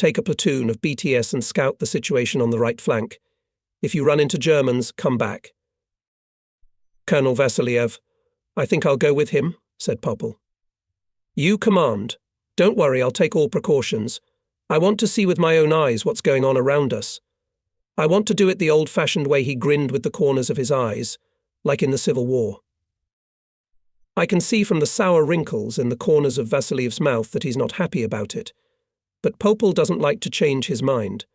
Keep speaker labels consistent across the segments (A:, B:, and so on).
A: take a platoon of BTS and scout the situation on the right flank. If you run into Germans, come back. Colonel Vasiliev, I think I'll go with him, said Popple. You command. Don't worry, I'll take all precautions. I want to see with my own eyes what's going on around us. I want to do it the old-fashioned way he grinned with the corners of his eyes, like in the Civil War. I can see from the sour wrinkles in the corners of Vasiliev's mouth that he's not happy about it. But Popple doesn't like to change his mind.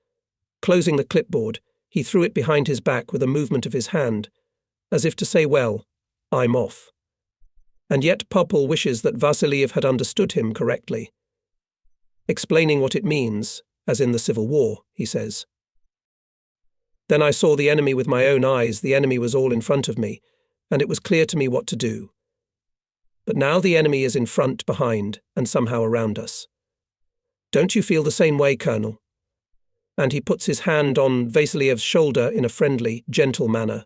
A: Closing the clipboard, he threw it behind his back with a movement of his hand, as if to say, well, I'm off. And yet Popple wishes that Vasiliev had understood him correctly. Explaining what it means, as in the Civil War, he says. Then I saw the enemy with my own eyes. The enemy was all in front of me, and it was clear to me what to do. But now the enemy is in front, behind, and somehow around us. Don't you feel the same way, Colonel? And he puts his hand on Vasiliev's shoulder in a friendly, gentle manner.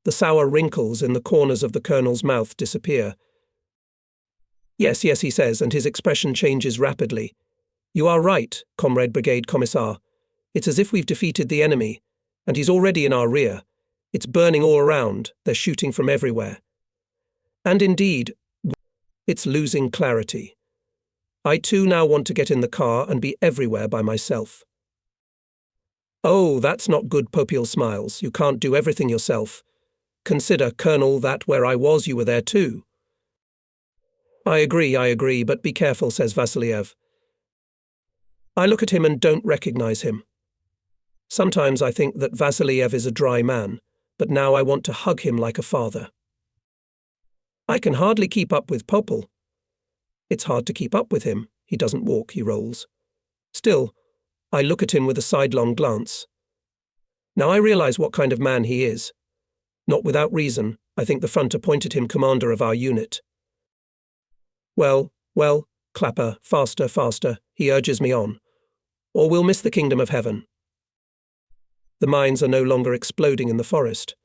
A: The sour wrinkles in the corners of the colonel's mouth disappear. Yes, yes, he says, and his expression changes rapidly. You are right, Comrade Brigade Commissar. It's as if we've defeated the enemy, and he's already in our rear. It's burning all around, they're shooting from everywhere. And indeed, it's losing clarity. I too now want to get in the car and be everywhere by myself. Oh, that's not good, Popple smiles. You can't do everything yourself. Consider, Colonel, that where I was you were there too. I agree, but be careful, says Vasiliev. I look at him and don't recognize him. Sometimes I think that Vasiliev is a dry man, but now I want to hug him like a father. I can hardly keep up with Popple. It's hard to keep up with him. He doesn't walk, he rolls. Still, I look at him with a sidelong glance. Now I realize what kind of man he is. Not without reason, I think the front appointed him commander of our unit. Well, Clapper, faster, faster, he urges me on, or we'll miss the kingdom of heaven. The mines are no longer exploding in the forest.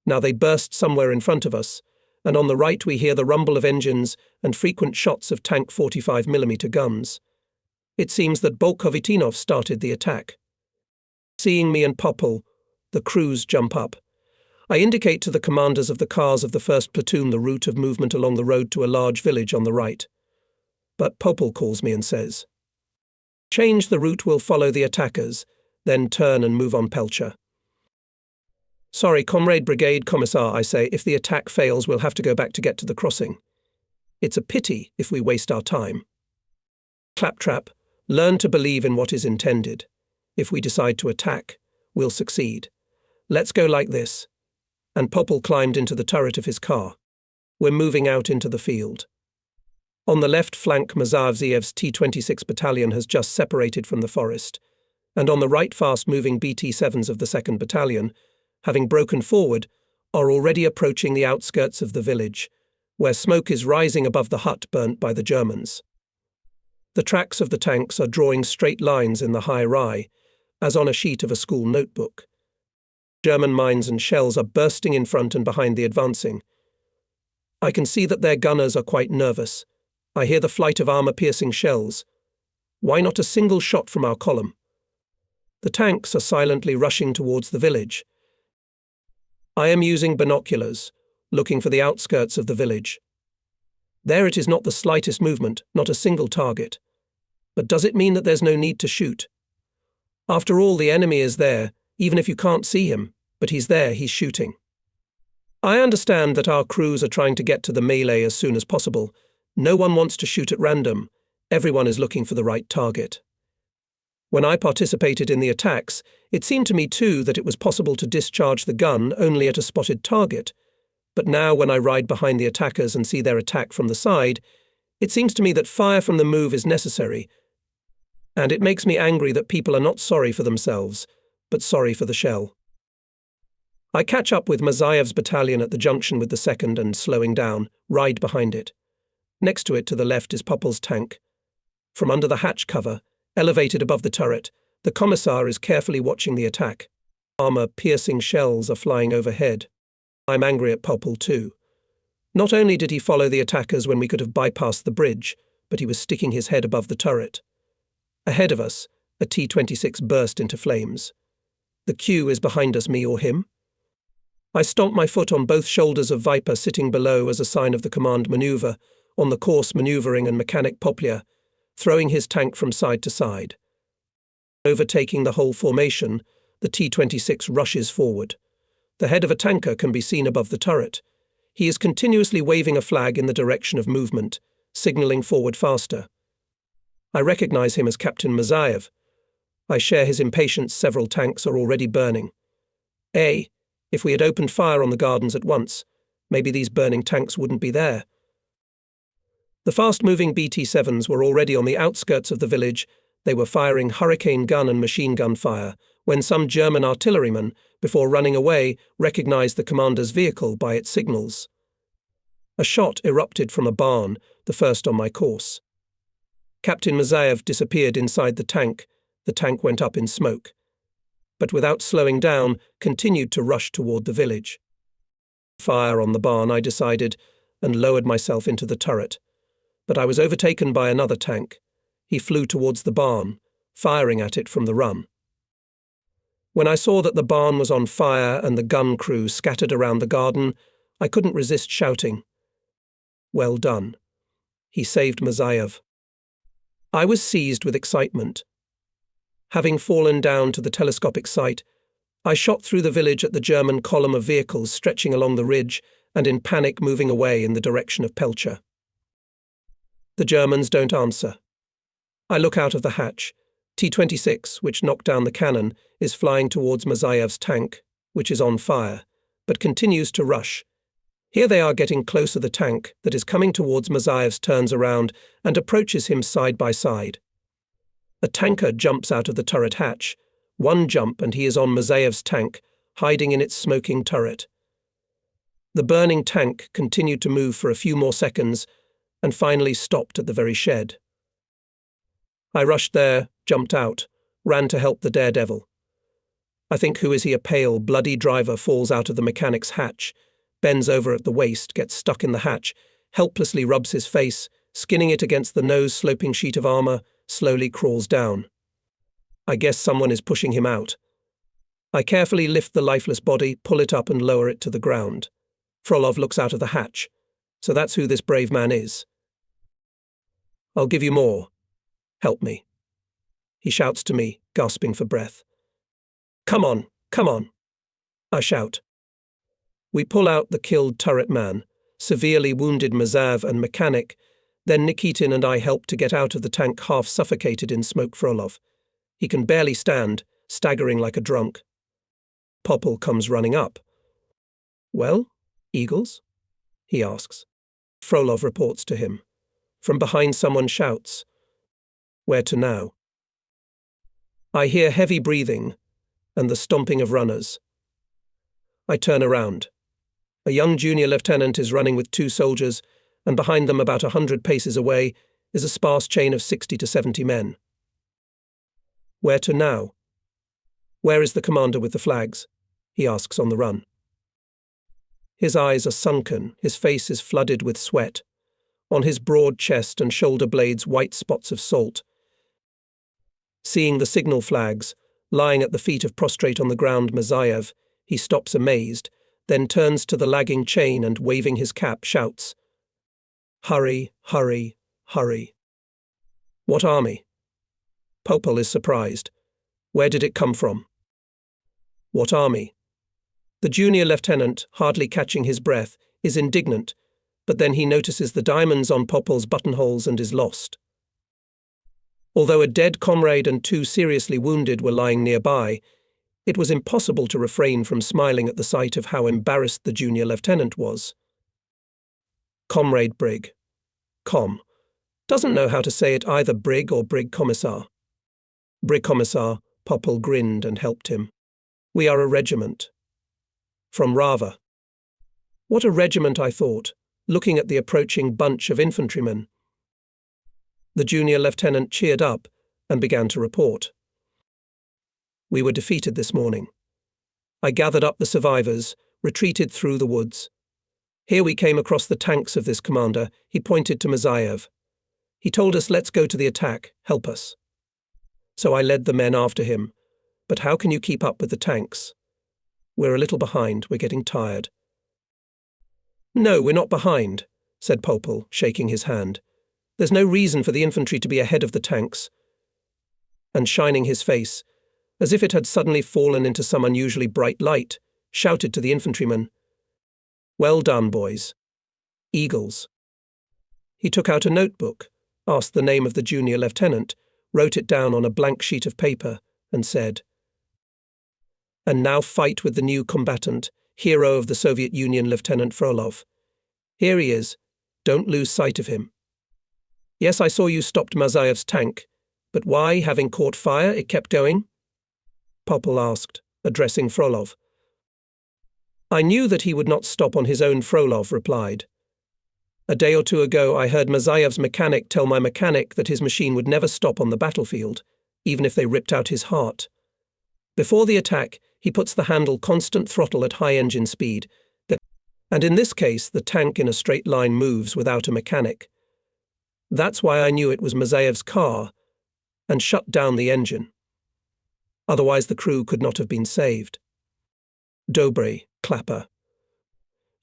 A: Now they burst somewhere in front of us, and on the right we hear the rumble of engines and frequent shots of tank 45mm guns. It seems that Bolkovitinov started the attack. Seeing me and Popple, the crews jump up. I indicate to the commanders of the cars of the 1st platoon the route of movement along the road to a large village on the right. But Popple calls me and says, change the route, we'll follow the attackers, then turn and move on Pelcher. Sorry, Comrade Brigade Commissar, I say, if the attack fails we'll have to go back to get to the crossing. It's a pity if we waste our time. Claptrap, learn to believe in what is intended. If we decide to attack, we'll succeed. Let's go like this. And Popple climbed into the turret of his car. We're moving out into the field. On the left flank, Mazarziev's T-26 battalion has just separated from the forest, and on the right fast-moving BT-7s of the 2nd Battalion, having broken forward, are already approaching the outskirts of the village, where smoke is rising above the hut burnt by the Germans. The tracks of the tanks are drawing straight lines in the high rye, as on a sheet of a school notebook. German mines and shells are bursting in front and behind the advancing. I can see that their gunners are quite nervous. I hear the flight of armor-piercing shells. Why not a single shot from our column? The tanks are silently rushing towards the village. I am using binoculars, looking for the outskirts of the village. There it is not the slightest movement, not a single target. But does it mean that there's no need to shoot? After all, the enemy is there, even if you can't see him, but he's there, he's shooting. I understand that our crews are trying to get to the melee as soon as possible. No one wants to shoot at random. Everyone is looking for the right target. When I participated in the attacks, it seemed to me too that it was possible to discharge the gun only at a spotted target. But now when I ride behind the attackers and see their attack from the side, it seems to me that fire from the move is necessary. And it makes me angry that people are not sorry for themselves, but sorry for the shell. I catch up with Mazaev's battalion at the junction with the 2nd and, slowing down, ride behind it. Next to it, to the left, is Popple's tank. From under the hatch cover, elevated above the turret, the commissar is carefully watching the attack. Armor-piercing shells are flying overhead. I'm angry at Popple too. Not only did he follow the attackers when we could have bypassed the bridge, but he was sticking his head above the turret. Ahead of us, a T-26 burst into flames. The Q is behind us, me or him? I stomped my foot on both shoulders of Viper sitting below as a sign of the command maneuver, on the course maneuvering and mechanic Poplar, throwing his tank from side to side. Overtaking the whole formation, the T-26 rushes forward. The head of a tanker can be seen above the turret. He is continuously waving a flag in the direction of movement, signalling forward faster. I recognize him as Captain Mazayev. I share his impatience. Several tanks are already burning. If we had opened fire on the gardens at once, maybe these burning tanks wouldn't be there. The fast-moving BT-7s were already on the outskirts of the village. They were firing hurricane gun and machine gun fire, when some German artillerymen, before running away, recognized the commander's vehicle by its signals. A shot erupted from a barn, the first on my course. Captain Mazayev disappeared inside the tank. The tank went up in smoke, but without slowing down, continued to rush toward the village. Fire on the barn, I decided, and lowered myself into the turret. But I was overtaken by another tank. He flew towards the barn, firing at it from the run. When I saw that the barn was on fire and the gun crew scattered around the garden, I couldn't resist shouting, "Well done. He saved Mazayev." I was seized with excitement. Having fallen down to the telescopic sight, I shot through the village at the German column of vehicles stretching along the ridge and in panic moving away in the direction of Pelcher. The Germans don't answer. I look out of the hatch. T-26, which knocked down the cannon, is flying towards Mazayev's tank, which is on fire, but continues to rush. Here they are getting closer. The tank that is coming towards Mazayev's turns around and approaches him side by side. A tanker jumps out of the turret hatch. One jump and he is on Mazayev's tank, hiding in its smoking turret. The burning tank continued to move for a few more seconds and finally stopped at the very shed. I rushed there, jumped out, ran to help the daredevil. I think, who is he? A pale, bloody driver falls out of the mechanic's hatch, bends over at the waist, gets stuck in the hatch, helplessly rubs his face, skinning it against the nose-sloping sheet of armor, slowly crawls down. I guess someone is pushing him out. I carefully lift the lifeless body, pull it up and lower it to the ground. Frolov looks out of the hatch. So that's who this brave man is. "I'll give you more. Help me," he shouts to me, gasping for breath. "Come on, come on," I shout. We pull out the killed turret man, severely wounded Mazayev and mechanic, then Nikitin and I help to get out of the tank, half suffocated in smoke. Frolov. He can barely stand, staggering like a drunk. Popple comes running up. "Well, Eagles?" he asks. Frolov reports to him. From behind someone shouts, "Where to now?" I hear heavy breathing and the stomping of runners. I turn around. A young junior lieutenant is running with 2 soldiers, and behind them, about 100 paces away, is a sparse chain of 60 to 70 men. "Where to now?" "Where is the commander with the flags?" he asks on the run. His eyes are sunken, his face is flooded with sweat. On his broad chest and shoulder blades, white spots of salt. Seeing the signal flags, lying at the feet of prostrate on the ground Mazayev, he stops amazed, then turns to the lagging chain and, waving his cap, shouts, "Hurry, hurry, hurry." "What army?" Popple is surprised. "Where did it come from?" "What army?" The junior lieutenant, hardly catching his breath, is indignant, but then he notices the diamonds on Popple's buttonholes and is lost. Although a dead comrade and 2 seriously wounded were lying nearby, it was impossible to refrain from smiling at the sight of how embarrassed the junior lieutenant was. "Comrade Brig. Doesn't know how to say it either, Brig or Brig Commissar." "Brig Commissar," Popple grinned and helped him. "We are a regiment." "From Rava." What a regiment, I thought, looking at the approaching bunch of infantrymen. The junior lieutenant cheered up and began to report. "We were defeated this morning. I gathered up the survivors, retreated through the woods. Here we came across the tanks of this commander." He pointed to Mazayev. "He told us, 'Let's go to the attack, help us.' So I led the men after him. But how can you keep up with the tanks? We're a little behind, we're getting tired. No, we're not behind, said Popel, shaking his hand. There's no reason for the infantry to be ahead of the tanks. And shining his face, as if it had suddenly fallen into some unusually bright light, shouted to the infantrymen, "Well done, boys. Eagles." He took out a notebook, asked the name of the junior lieutenant, wrote it down on a blank sheet of paper, and said, "And now fight with the new combatant, hero of the Soviet Union, Lieutenant Frolov. Here he is. Don't lose sight of him. Yes, I saw you stopped Mazayev's tank, but why, having caught fire, it kept going?" Popel asked, addressing Frolov. "I knew that he would not stop on his own," Frolov replied. "A day or two ago I heard Mazayev's mechanic tell my mechanic that his machine would never stop on the battlefield, even if they ripped out his heart. Before the attack, he puts the handle constant throttle at high engine speed, and in this case the tank in a straight line moves without a mechanic. That's why I knew it was Mazayev's car, and shut down the engine. Otherwise the crew could not have been saved." Dobre, clapper.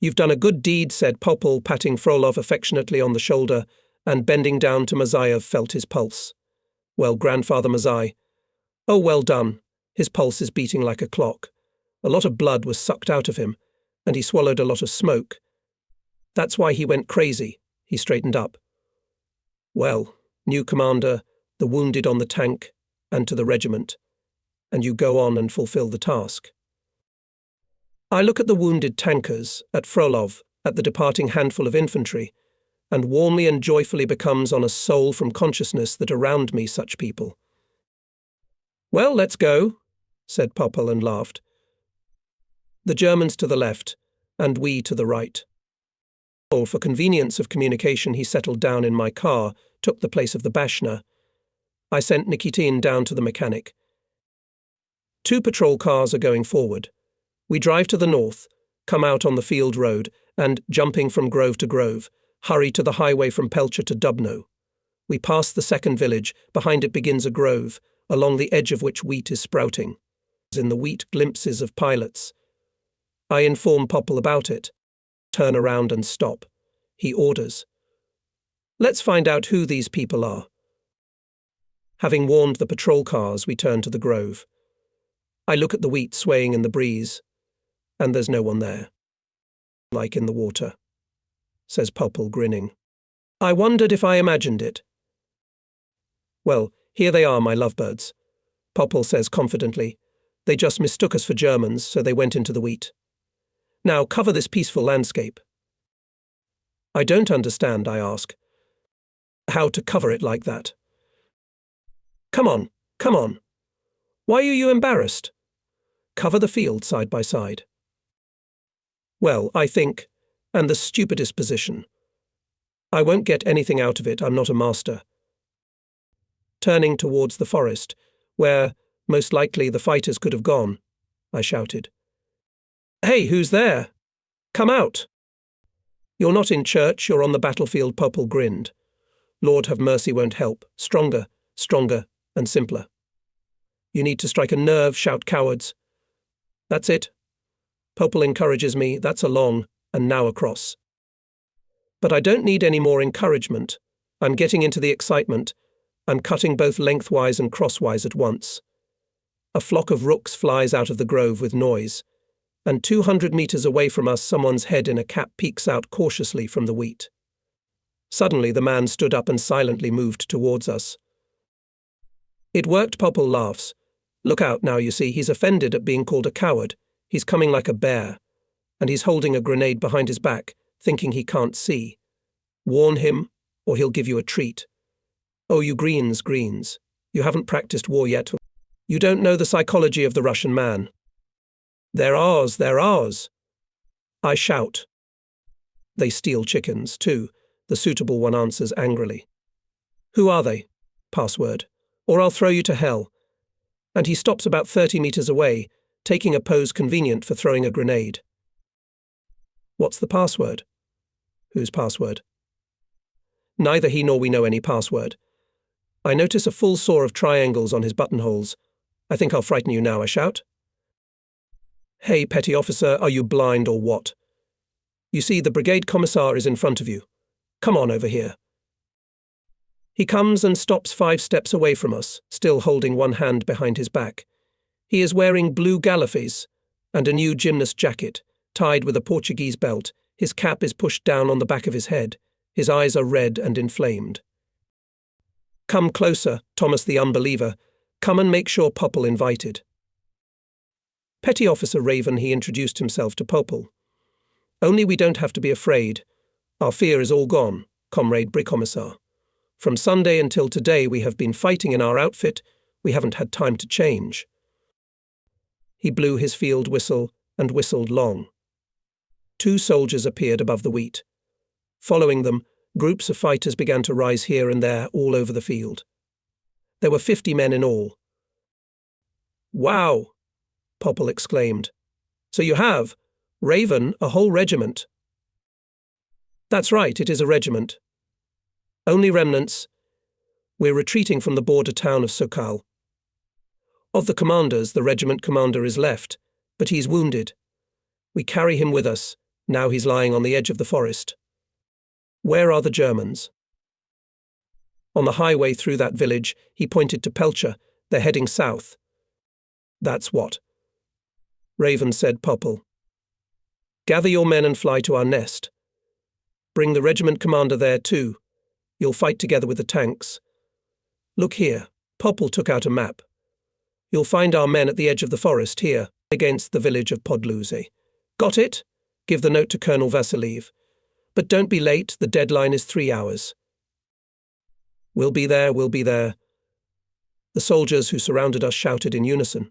A: "You've done a good deed," said Popel, patting Frolov affectionately on the shoulder, and bending down to Mazayev felt his pulse. "Well, Grandfather Mazay." "Oh, well done. His pulse is beating like a clock. A lot of blood was sucked out of him, and he swallowed a lot of smoke. That's why he went crazy." He straightened up. "Well, new commander, the wounded on the tank, and to the regiment, and you go on and fulfill the task." I look at the wounded tankers, at Frolov, at the departing handful of infantry, and warmly and joyfully becomes on a soul from consciousness that around me such people. "Well, let's go," said Popel and laughed. "The Germans to the left, and we to the right." For convenience of communication, he settled down in my car, took the place of the Bashna. I sent Nikitin down to the mechanic. 2 patrol cars are going forward. We drive to the north, come out on the field road, and, jumping from grove to grove, hurry to the highway from Pelcha to Dubno. We pass the second village, behind it begins a grove, along the edge of which wheat is sprouting. In the wheat, glimpses of pilots. I inform Popel about it, turn around and stop. He orders, "Let's find out who these people are." Having warned the patrol cars, we turn to the grove. I look at the wheat swaying in the breeze, and there's no one there. "Like in the water," says Popel, grinning. "I wondered if I imagined it." "Well, here they are, my lovebirds," Popel says confidently. "They just mistook us for Germans, so they went into the wheat. Now cover this peaceful landscape." "I don't understand," I ask. "How to cover it like that." Come on, come on. Why are you embarrassed? Cover the field side by side." "Well, I think, and the stupidest position. I won't get anything out of it, I'm not a master." Turning towards the forest, where, most likely, the fighters could have gone, I shouted, "Hey, who's there? Come out!" "You're not in church, you're on the battlefield," Popel grinned. "Lord have mercy won't help. Stronger, stronger, and simpler. You need to strike a nerve, shout cowards. That's it." Popel encourages me, "That's a long, and now across." But I don't need any more encouragement. I'm getting into the excitement. I'm cutting both lengthwise and crosswise at once. A flock of rooks flies out of the grove with noise, and 200 meters away from us someone's head in a cap peeks out cautiously from the wheat. Suddenly the man stood up and silently moved towards us. "It worked," Popel laughs. "Look out now, you see, he's offended at being called a coward. He's coming like a bear, and he's holding a grenade behind his back, thinking he can't see. Warn him, or he'll give you a treat. Oh, you greens, you haven't practiced war yet. You don't know the psychology of the Russian man." They're ours. I shout. "They steal chickens, too," the suitable one answers angrily. "Who are they? Password, or I'll throw you to hell." And he stops about 30 meters away, taking a pose convenient for throwing a grenade. "What's the password?" "Whose password?" "Neither he nor we know any password." I notice a full sore of triangles on his buttonholes. I think I'll frighten you now, I shout. Hey, petty officer, are you blind or what? You see, the brigade commissar is in front of you. Come on over here. He comes and stops 5 steps away from us, still holding one hand behind his back. He is wearing blue galifes and a new gymnast jacket, tied with a Portuguese belt. His cap is pushed down on the back of his head. His eyes are red and inflamed. Come closer, Thomas the Unbeliever. Come and make sure Popple invited. Petty Officer Raven, he introduced himself to Popple. Only we don't have to be afraid. Our fear is all gone, Comrade Bricommissar. From Sunday until today we have been fighting in our outfit. We haven't had time to change. He blew his field whistle and whistled long. 2 soldiers appeared above the wheat. Following them, groups of fighters began to rise here and there all over the field. There were 50 men in all. Wow! Popple exclaimed. So you have, Raven, a whole regiment. That's right, it is a regiment. Only remnants. We're retreating from the border town of Sokal. Of the commanders, the regiment commander is left, but he's wounded. We carry him with us. Now he's lying on the edge of the forest. Where are the Germans? On the highway through that village, he pointed to Pelcher. They're heading south. That's what? Raven said Popple. Gather your men and fly to our nest. Bring the regiment commander there too. You'll fight together with the tanks. Look here. Popple took out a map. You'll find our men at the edge of the forest here, against the village of Podluze. Got it? Give the note to Colonel Vasiliev. But don't be late, the deadline is 3 hours. We'll be there, we'll be there. The soldiers who surrounded us shouted in unison.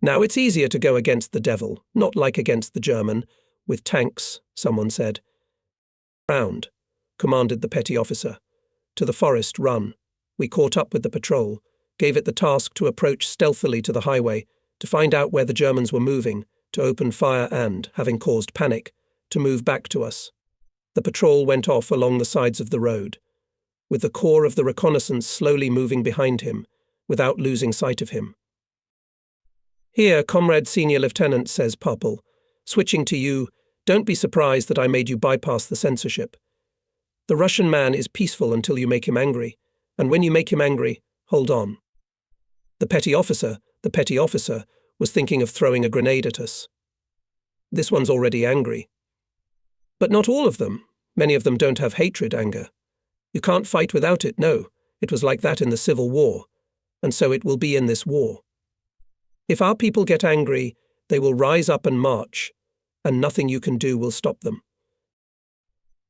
A: Now it's easier to go against the devil, not like against the German, with tanks, someone said. Round, commanded the petty officer. To the forest, run. We caught up with the patrol, gave it the task to approach stealthily to the highway, to find out where the Germans were moving, to open fire and, having caused panic, to move back to us. The patrol went off along the sides of the road, with the core of the reconnaissance slowly moving behind him, without losing sight of him. Here, Comrade Senior Lieutenant, says Popple, switching to you, don't be surprised that I made you bypass the censorship. The Russian man is peaceful until you make him angry, and when you make him angry, hold on. The petty officer, was thinking of throwing a grenade at us. This one's already angry. But not all of them. Many of them don't have hatred anger. You can't fight without it, no. It was like that in the Civil War, and so it will be in this war. If our people get angry, they will rise up and march, and nothing you can do will stop them.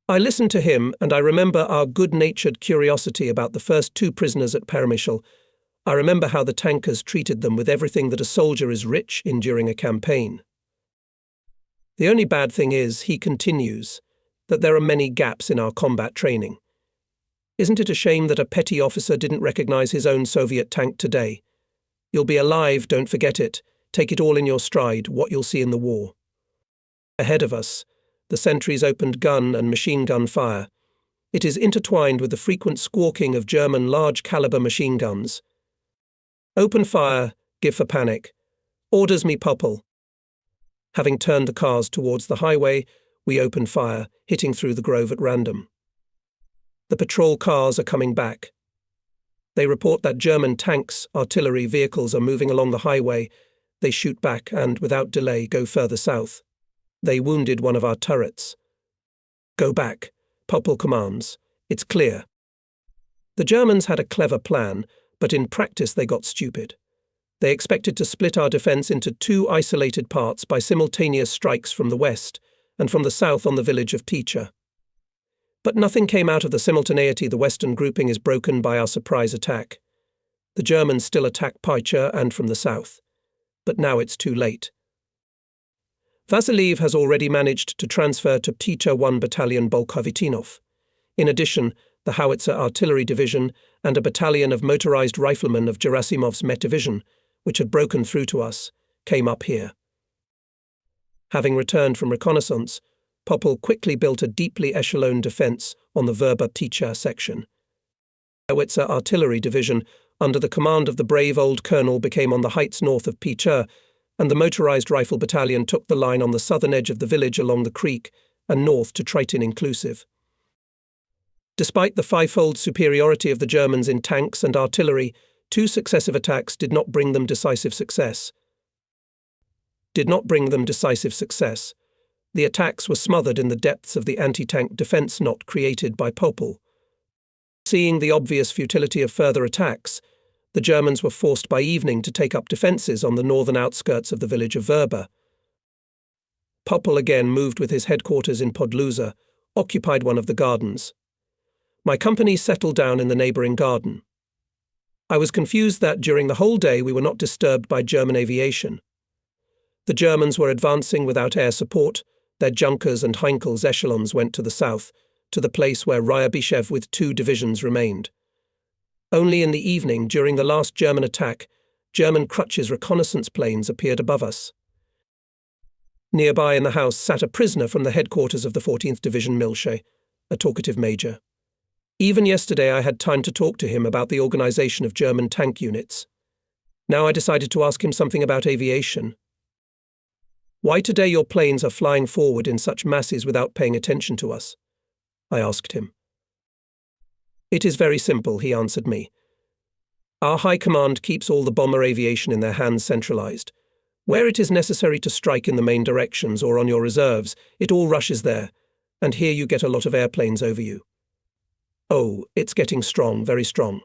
A: I listened to him, and I remember our good-natured curiosity about the first 2 prisoners at Permischel. I remember how the tankers treated them with everything that a soldier is rich in during a campaign. The only bad thing is, he continues, that there are many gaps in our combat training. Isn't it a shame that a petty officer didn't recognize his own Soviet tank today? You'll be alive, don't forget it. Take it all in your stride, what you'll see in the war. Ahead of us, the sentries opened gun and machine gun fire. It is intertwined with the frequent squawking of German large-caliber machine guns. Open fire, give for panic. Orders me, Popple. Having turned the cars towards the highway, we open fire, hitting through the grove at random. The patrol cars are coming back. They report that German tanks, artillery vehicles are moving along the highway. They shoot back and, without delay, go further south. They wounded one of our turrets. Go back, Popple commands. It's clear. The Germans had a clever plan, but in practice they got stupid. They expected to split our defence into 2 isolated parts by simultaneous strikes from the west and from the south on the village of Teacher. But nothing came out of the simultaneity. The western grouping is broken by our surprise attack. The Germans still attack Paicha and from the south. But now it's too late. Vasiliev has already managed to transfer to Teacher 1 Battalion Bolkovitinov. In addition, the Howitzer Artillery Division and a battalion of motorized riflemen of Gerasimov's Met Division, which had broken through to us, came up here. Having returned from reconnaissance, Popple quickly built a deeply echeloned defence on the Verba Teacher section. Howitzer Artillery Division, under the command of the brave old colonel, became on the heights north of Picher, and the motorized rifle battalion took the line on the southern edge of the village along the creek and north to Triton inclusive. Despite the fivefold superiority of the Germans in tanks and artillery, 2 successive attacks did not bring them decisive success. The attacks were smothered in the depths of the anti-tank defense knot created by Popel. Seeing the obvious futility of further attacks, the Germans were forced by evening to take up defences on the northern outskirts of the village of Werber. Popel again moved with his headquarters in Podluza, occupied one of the gardens. My company settled down in the neighbouring garden. I was confused that during the whole day we were not disturbed by German aviation. The Germans were advancing without air support. Their Junkers and Heinkel's echelons went to the south, to the place where Ryabyshev with 2 divisions remained. Only in the evening, during the last German attack, German Crutch's reconnaissance planes appeared above us. Nearby in the house sat a prisoner from the headquarters of the 14th Division Milche, a talkative major. Even yesterday I had time to talk to him about the organization of German tank units. Now I decided to ask him something about aviation. Why today your planes are flying forward in such masses without paying attention to us? I asked him. It is very simple, he answered me. Our High Command keeps all the bomber aviation in their hands centralized. Where it is necessary to strike in the main directions or on your reserves, it all rushes there, and here you get a lot of airplanes over you. Oh, it's getting strong, very strong.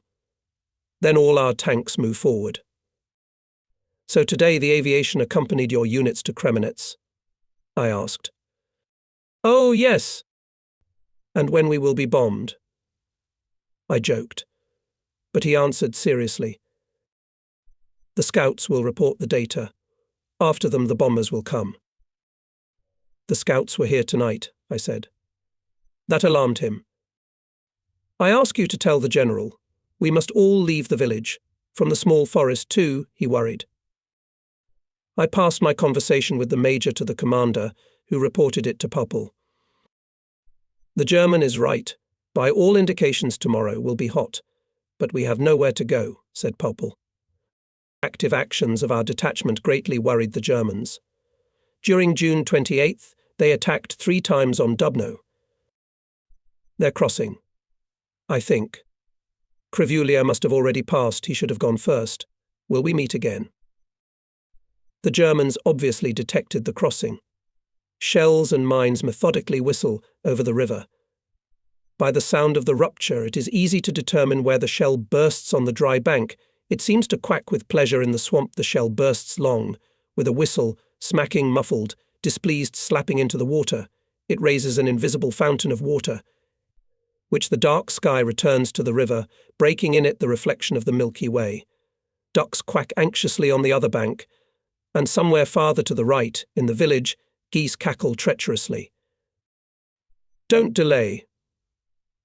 A: Then all our tanks move forward. So today the aviation accompanied your units to Kremenets? I asked. Oh, yes. And when we will be bombed? I joked, but he answered seriously. The scouts will report the data. After them the bombers will come. The scouts were here tonight, I said. That alarmed him. I ask you to tell the general. We must all leave the village. From the small forest too, he worried. I passed my conversation with the major to the commander, who reported it to Popel. The German is right. By all indications tomorrow will be hot, but we have nowhere to go, said Popel. Active actions of our detachment greatly worried the Germans. During June 28th, they attacked 3 times on Dubno. They're crossing. I think. Krivulia must have already passed, he should have gone first. Will we meet again? The Germans obviously detected the crossing. Shells and mines methodically whistle over the river. By the sound of the rupture, it is easy to determine where the shell bursts on the dry bank. It seems to quack with pleasure in the swamp. The shell bursts long, with a whistle, smacking muffled, displeased, slapping into the water. It raises an invisible fountain of water, which the dark sky returns to the river, breaking in it the reflection of the Milky Way. Ducks quack anxiously on the other bank, and somewhere farther to the right, in the village, geese cackle treacherously. Don't delay.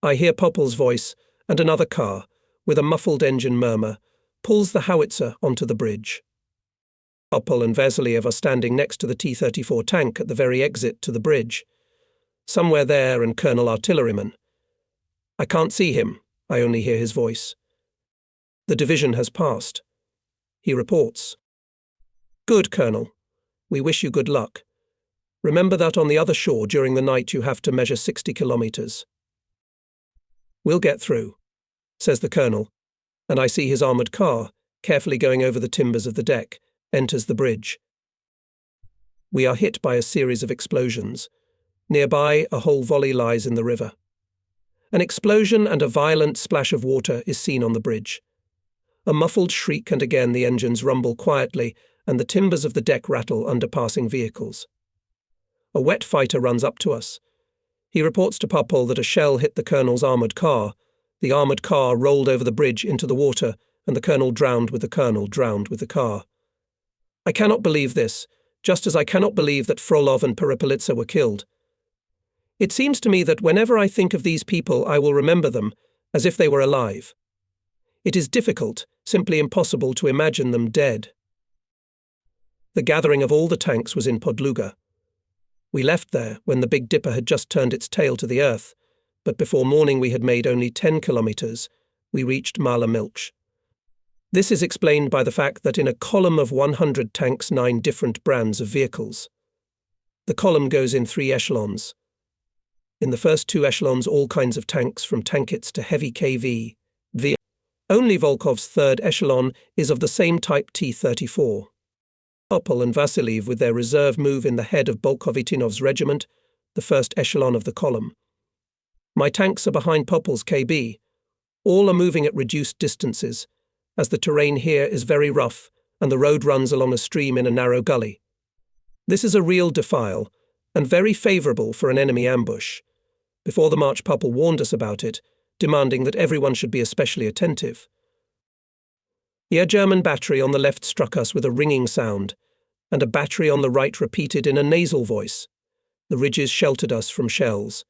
A: I hear Popel's voice, and another car, with a muffled engine murmur, pulls the howitzer onto the bridge. Popel and Vasiliev are standing next to the T-34 tank at the very exit to the bridge. Somewhere there, and Colonel Artilleryman. I can't see him, I only hear his voice. The division has passed. He reports. Good, Colonel. We wish you good luck. Remember that on the other shore during the night you have to measure 60 kilometers. We'll get through, says the Colonel, and I see his armoured car, carefully going over the timbers of the deck, enters the bridge. We are hit by a series of explosions. Nearby, a whole volley lies in the river. An explosion and a violent splash of water is seen on the bridge. A muffled shriek, and again the engines rumble quietly, and the timbers of the deck rattle under passing vehicles. A wet fighter runs up to us. He reports to Popel that a shell hit the Colonel's armoured car. The armoured car rolled over the bridge into the water, and the Colonel drowned with the car. I cannot believe this, just as I cannot believe that Frolov and Peripolitsa were killed. It seems to me that whenever I think of these people, I will remember them as if they were alive. It is difficult, simply impossible, to imagine them dead. The gathering of all the tanks was in Podluga. We left there when the Big Dipper had just turned its tail to the earth, but before morning we had made only 10 kilometers. we reached Mala Milch. This is explained by the fact that in a column of 100 tanks 9 different brands of vehicles. The column goes in 3 echelons. In the first 2 echelons all kinds of tanks from tankets to heavy KV. Only Volkov's 3rd echelon is of the same type T-34. Popel and Vasiliev with their reserve move in the head of Bolkovitinov's regiment, the 1st echelon of the column. My tanks are behind Popel's KB. All are moving at reduced distances, as the terrain here is very rough and the road runs along a stream in a narrow gully. This is a real defile, and very favourable for an enemy ambush. Before the march Popel warned us about it, demanding that everyone should be especially attentive. A German battery on the left struck us with a ringing sound, and a battery on the right repeated in a nasal voice. The ridges sheltered us from shells.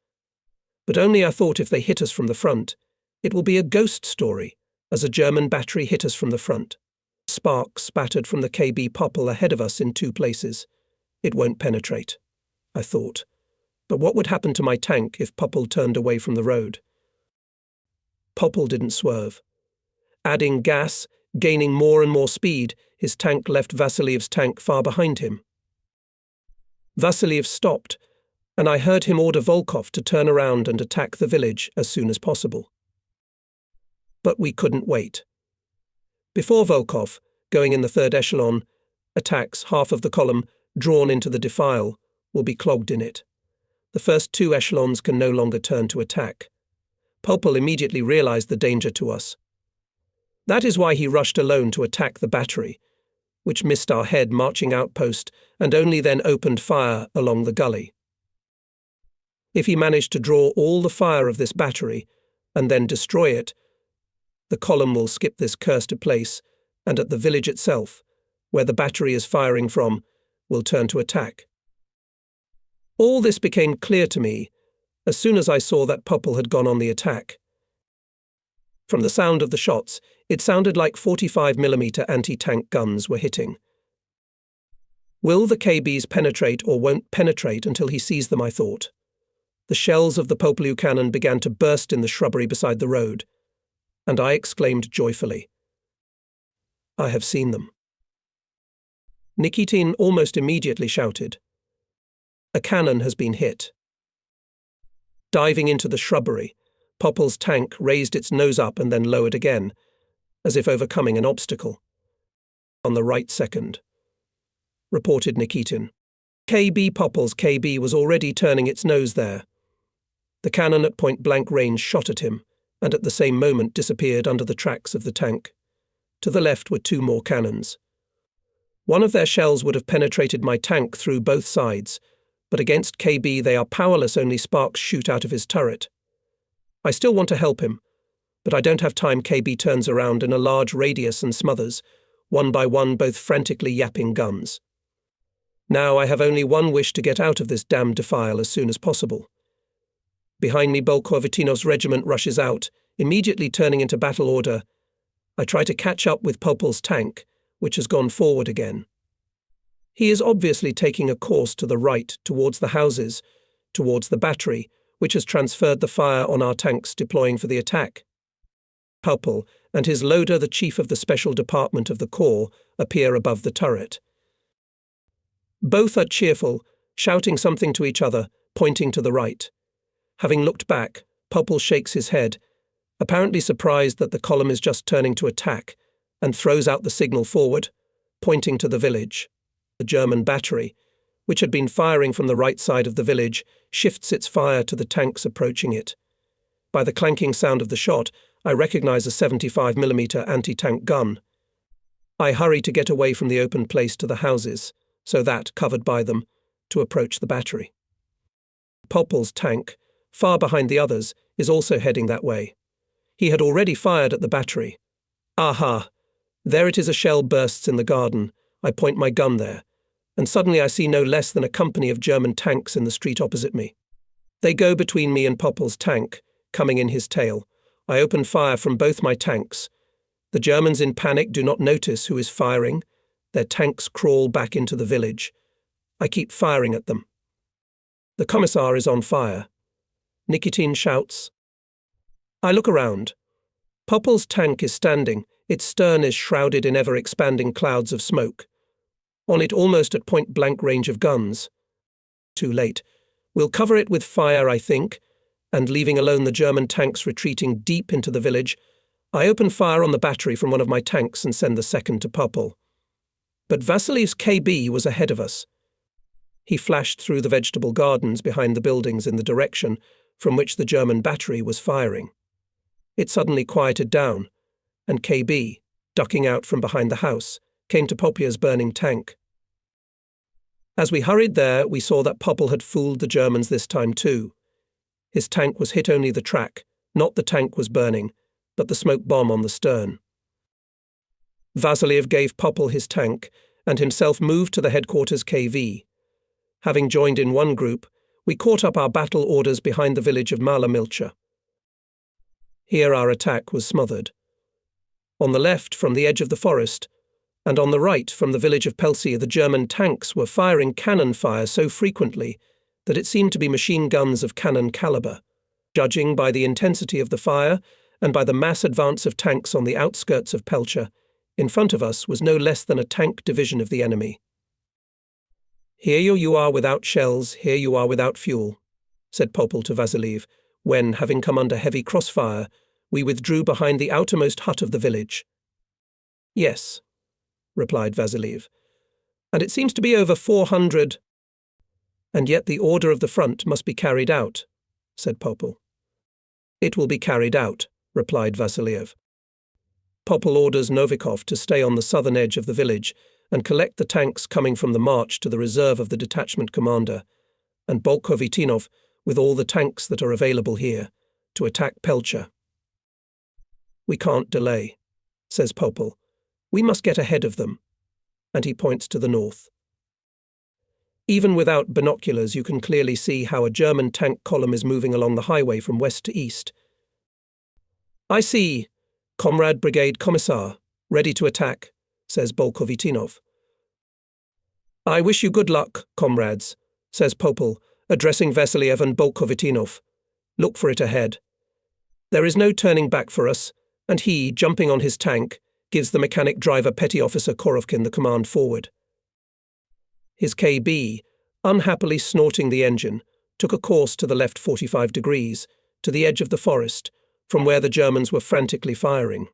A: But only I thought if they hit us from the front, it will be a ghost story, as a German battery hit us from the front. Sparks spattered from the KB Popel ahead of us in 2 places. It won't penetrate, I thought. But what would happen to my tank if Popel turned away from the road? Popel didn't swerve. Adding gas, gaining more and more speed, his tank left Vasiliev's tank far behind him. Vasiliev stopped, and I heard him order Volkov to turn around and attack the village as soon as possible. But we couldn't wait. Before Volkov, going in the 3rd echelon, attacks half of the column drawn into the defile will be clogged in it. The first 2 echelons can no longer turn to attack. Popel immediately realized the danger to us. That is why he rushed alone to attack the battery, which missed our head marching outpost and only then opened fire along the gully. If he managed to draw all the fire of this battery and then destroy it, the column will skip this cursed place, and at the village itself, where the battery is firing from, will turn to attack. All this became clear to me as soon as I saw that Popel had gone on the attack. From the sound of the shots, it sounded like 45mm anti-tank guns were hitting. Will the KBs penetrate or won't penetrate until he sees them, I thought. The shells of the Popelu cannon began to burst in the shrubbery beside the road, and I exclaimed joyfully, "I have seen them." Nikitin almost immediately shouted, "A cannon has been hit." Diving into the shrubbery, Popel's tank raised its nose up and then lowered again, as if overcoming an obstacle. "On the right second," reported Nikitin. KB Popel's KB was already turning its nose there. The cannon at point-blank range shot at him, and at the same moment disappeared under the tracks of the tank. To the left were 2 more cannons. One of their shells would have penetrated my tank through both sides, but against KB they are powerless, only sparks shoot out of his turret. I still want to help him, but I don't have time. KB turns around in a large radius and smothers, one by one, both frantically yapping guns. Now I have only one wish: to get out of this damned defile as soon as possible. Behind me Bolkovitinov's regiment rushes out, immediately turning into battle order. I try to catch up with Popel's tank, which has gone forward again. He is obviously taking a course to the right, towards the houses, towards the battery, which has transferred the fire on our tanks deploying for the attack. Popel and his loader, the chief of the special department of the corps, appear above the turret. Both are cheerful, shouting something to each other, pointing to the right. Having looked back, Popel shakes his head, apparently surprised that the column is just turning to attack, and throws out the signal forward, pointing to the village. The German battery, which had been firing from the right side of the village, shifts its fire to the tanks approaching it. By the clanking sound of the shot, I recognize a 75mm anti-tank gun. I hurry to get away from the open place to the houses, so that, covered by them, to approach the battery. Popel's tank, far behind the others, is also heading that way. He had already fired at the battery. Aha! There it is. A shell bursts in the garden. I point my gun there, and suddenly I see no less than a company of German tanks in the street opposite me. They go between me and Popel's tank, coming in his tail. I open fire from both my tanks. The Germans in panic do not notice who is firing. Their tanks crawl back into the village. I keep firing at them. The commissar is on fire. Nikitin shouts. I look around. Poppel's tank is standing, its stern is shrouded in ever-expanding clouds of smoke. On it, almost at point-blank range of guns. Too late. We'll cover it with fire, I think, and leaving alone the German tanks retreating deep into the village, I open fire on the battery from one of my tanks and send the second to Poppel. But Vasiliev's KB was ahead of us. He flashed through the vegetable gardens behind the buildings in the direction from which the German battery was firing. It suddenly quieted down, and KB, ducking out from behind the house, came to Poppel's burning tank. As we hurried there, we saw that Poppel had fooled the Germans this time too. His tank was hit only the track, not the tank was burning, but the smoke bomb on the stern. Vasiliev gave Poppel his tank and himself moved to the headquarters KV. Having joined in one group, we caught up our battle orders behind the village of Mala Milcha. Here our attack was smothered. On the left, from the edge of the forest, and on the right, from the village of Pelsi, the German tanks were firing cannon fire so frequently that it seemed to be machine guns of cannon caliber. Judging by the intensity of the fire and by the mass advance of tanks on the outskirts of Pelcha, in front of us was no less than a tank division of the enemy. "Here you are without shells, here you are without fuel," said Poppel to Vasiliev, when, having come under heavy crossfire, we withdrew behind the outermost hut of the village. "Yes," replied Vasiliev, "and it seems to be over 400. "And yet the order of the front must be carried out," said Poppel. "It will be carried out," replied Vasiliev. Poppel orders Novikov to stay on the southern edge of the village and collect the tanks coming from the march to the reserve of the detachment commander, and Bolkovitinov, with all the tanks that are available here, to attack Pelcha. "We can't delay," says Poppel. "We must get ahead of them," and he points to the north. Even without binoculars, you can clearly see how a German tank column is moving along the highway from west to east. "I see, Comrade Brigade Commissar, ready to attack," says Bolkovitinov. "I wish you good luck, comrades," says Poppel, addressing Vasiliev and Bolkovitinov. "Look for it ahead. There is no turning back for us," and he, jumping on his tank, gives the mechanic driver Petty Officer Korovkin the command forward. His KB, unhappily snorting the engine, took a course to the left 45 degrees, to the edge of the forest, from where the Germans were frantically firing.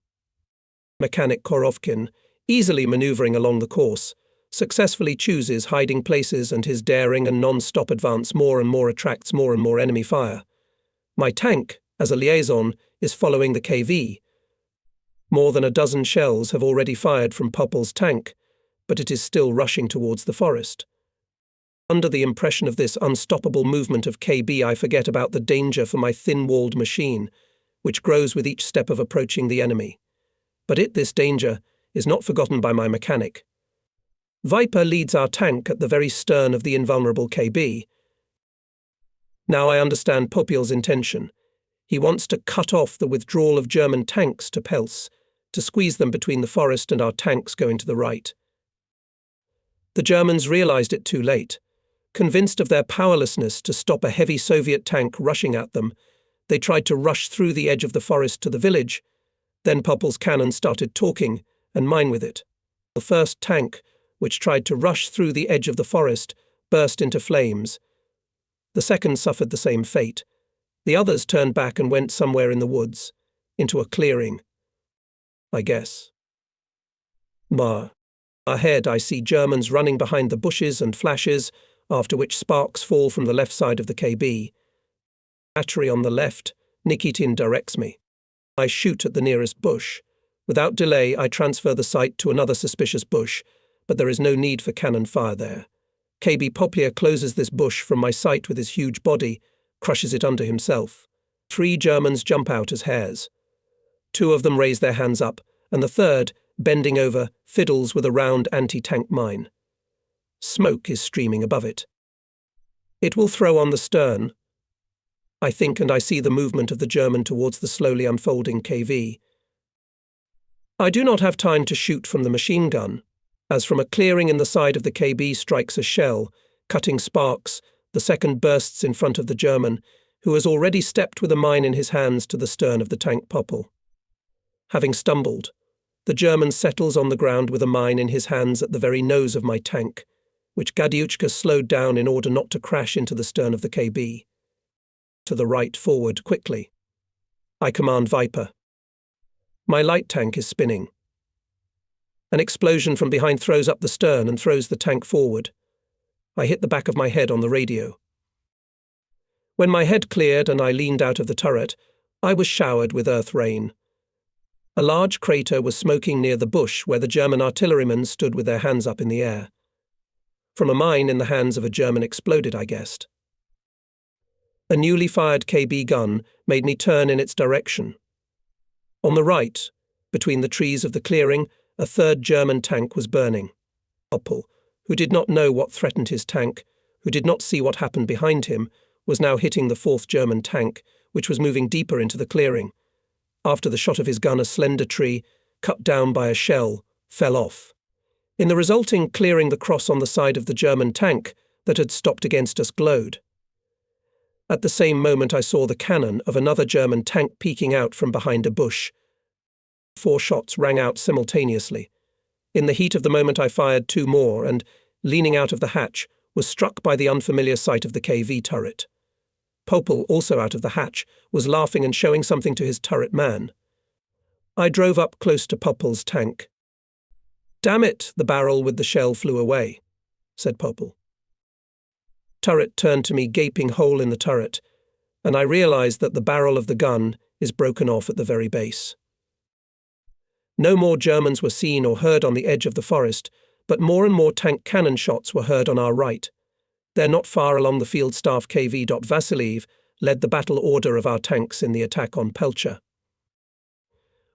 A: Mechanic Korovkin, easily manoeuvring along the course, successfully chooses hiding places, and his daring and non-stop advance more and more attracts more and more enemy fire. My tank, as a liaison, is following the KV. More than a dozen shells have already fired from Poppel's tank, but it is still rushing towards the forest. Under the impression of this unstoppable movement of KB, I forget about the danger for my thin-walled machine, which grows with each step of approaching the enemy. But this danger, is not forgotten by my mechanic. Viper leads our tank at the very stern of the invulnerable KB. Now I understand Poppel's intention. He wants to cut off the withdrawal of German tanks to Pels, to squeeze them between the forest and our tanks going to the right. The Germans realized it too late. Convinced of their powerlessness to stop a heavy Soviet tank rushing at them, they tried to rush through the edge of the forest to the village. Then Poppel's cannon started talking, and mine with it. The first tank, which tried to rush through the edge of the forest, burst into flames. The second suffered the same fate. The others turned back and went somewhere in the woods, into a clearing, I guess. Ahead I see Germans running behind the bushes and flashes, after which sparks fall from the left side of the KB. Battery on the left, Nikitin directs me. I shoot at the nearest bush. Without delay, I transfer the sight to another suspicious bush, but there is no need for cannon fire there. KB Poppel closes this bush from my sight with his huge body, crushes it under himself. 3 Germans jump out as hares. 2 of them raise their hands up, and the third, bending over, fiddles with a round anti-tank mine. Smoke is streaming above it. It will throw on the stern, I think, and I see the movement of the German towards the slowly unfolding KV. I do not have time to shoot from the machine gun, as from a clearing in the side of the KB strikes a shell, cutting sparks. The second bursts in front of the German, who has already stepped with a mine in his hands to the stern of the tank Poppel. Having stumbled, the German settles on the ground with a mine in his hands at the very nose of my tank, which Gadiuchka slowed down in order not to crash into the stern of the KB. To the right, forward, quickly. I command Viper. My light tank is spinning. An explosion from behind throws up the stern and throws the tank forward. I hit the back of my head on the radio. When my head cleared and I leaned out of the turret, I was showered with earth rain. A large crater was smoking near the bush where the German artillerymen stood with their hands up in the air. From a mine in the hands of a German exploded, I guessed. A newly fired KB gun made me turn in its direction. On the right, between the trees of the clearing, a third German tank was burning. Poppel, who did not know what threatened his tank, who did not see what happened behind him, was now hitting the fourth German tank, which was moving deeper into the clearing. After the shot of his gun, a slender tree, cut down by a shell, fell off. In the resulting clearing, the cross on the side of the German tank that had stopped against us glowed. At the same moment, I saw the cannon of another German tank peeking out from behind a bush. 4 shots rang out simultaneously. In the heat of the moment, I fired 2 more and, leaning out of the hatch, was struck by the unfamiliar sight of the KV turret. Popel, also out of the hatch, was laughing and showing something to his turret man. I drove up close to Popel's tank. "Damn it, the barrel with the shell flew away," said Popel. Turret turned to me, gaping hole in the turret, and I realized that the barrel of the gun is broken off at the very base. No more Germans were seen or heard on the edge of the forest, but more and more tank cannon shots were heard on our right. There, not far along the field, Staff KV. Vasiliev led the battle order of our tanks in the attack on Pelcha.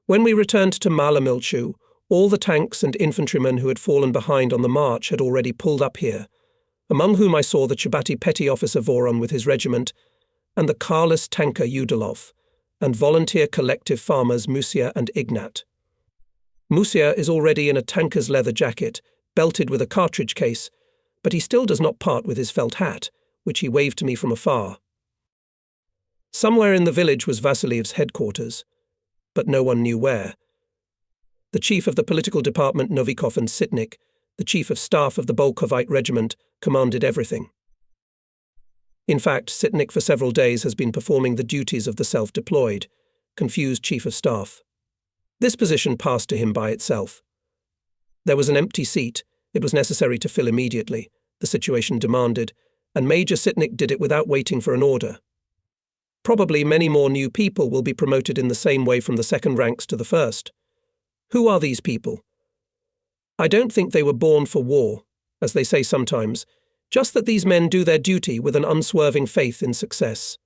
A: When we returned to Malamilchu, all the tanks and infantrymen who had fallen behind on the march had already pulled up here, among whom I saw the Chibati petty officer Voron with his regiment, and the carless tanker Udalov, and volunteer collective farmers Musia and Ignat. Musia is already in a tanker's leather jacket, belted with a cartridge case, but he still does not part with his felt hat, which he waved to me from afar. Somewhere in the village was Vasiliev's headquarters, but no one knew where. The chief of the political department, Novikov, and Sitnik, the chief of staff of the Bolkovite regiment, commanded everything. In fact, Sitnik for several days has been performing the duties of the self-deployed, confused chief of staff. This position passed to him by itself. There was an empty seat. It was necessary to fill immediately. The situation demanded, and Major Sitnik did it without waiting for an order. Probably many more new people will be promoted in the same way from the second ranks to the first. Who are these people? I don't think they were born for war, as they say sometimes, just that these men do their duty with an unswerving faith in success.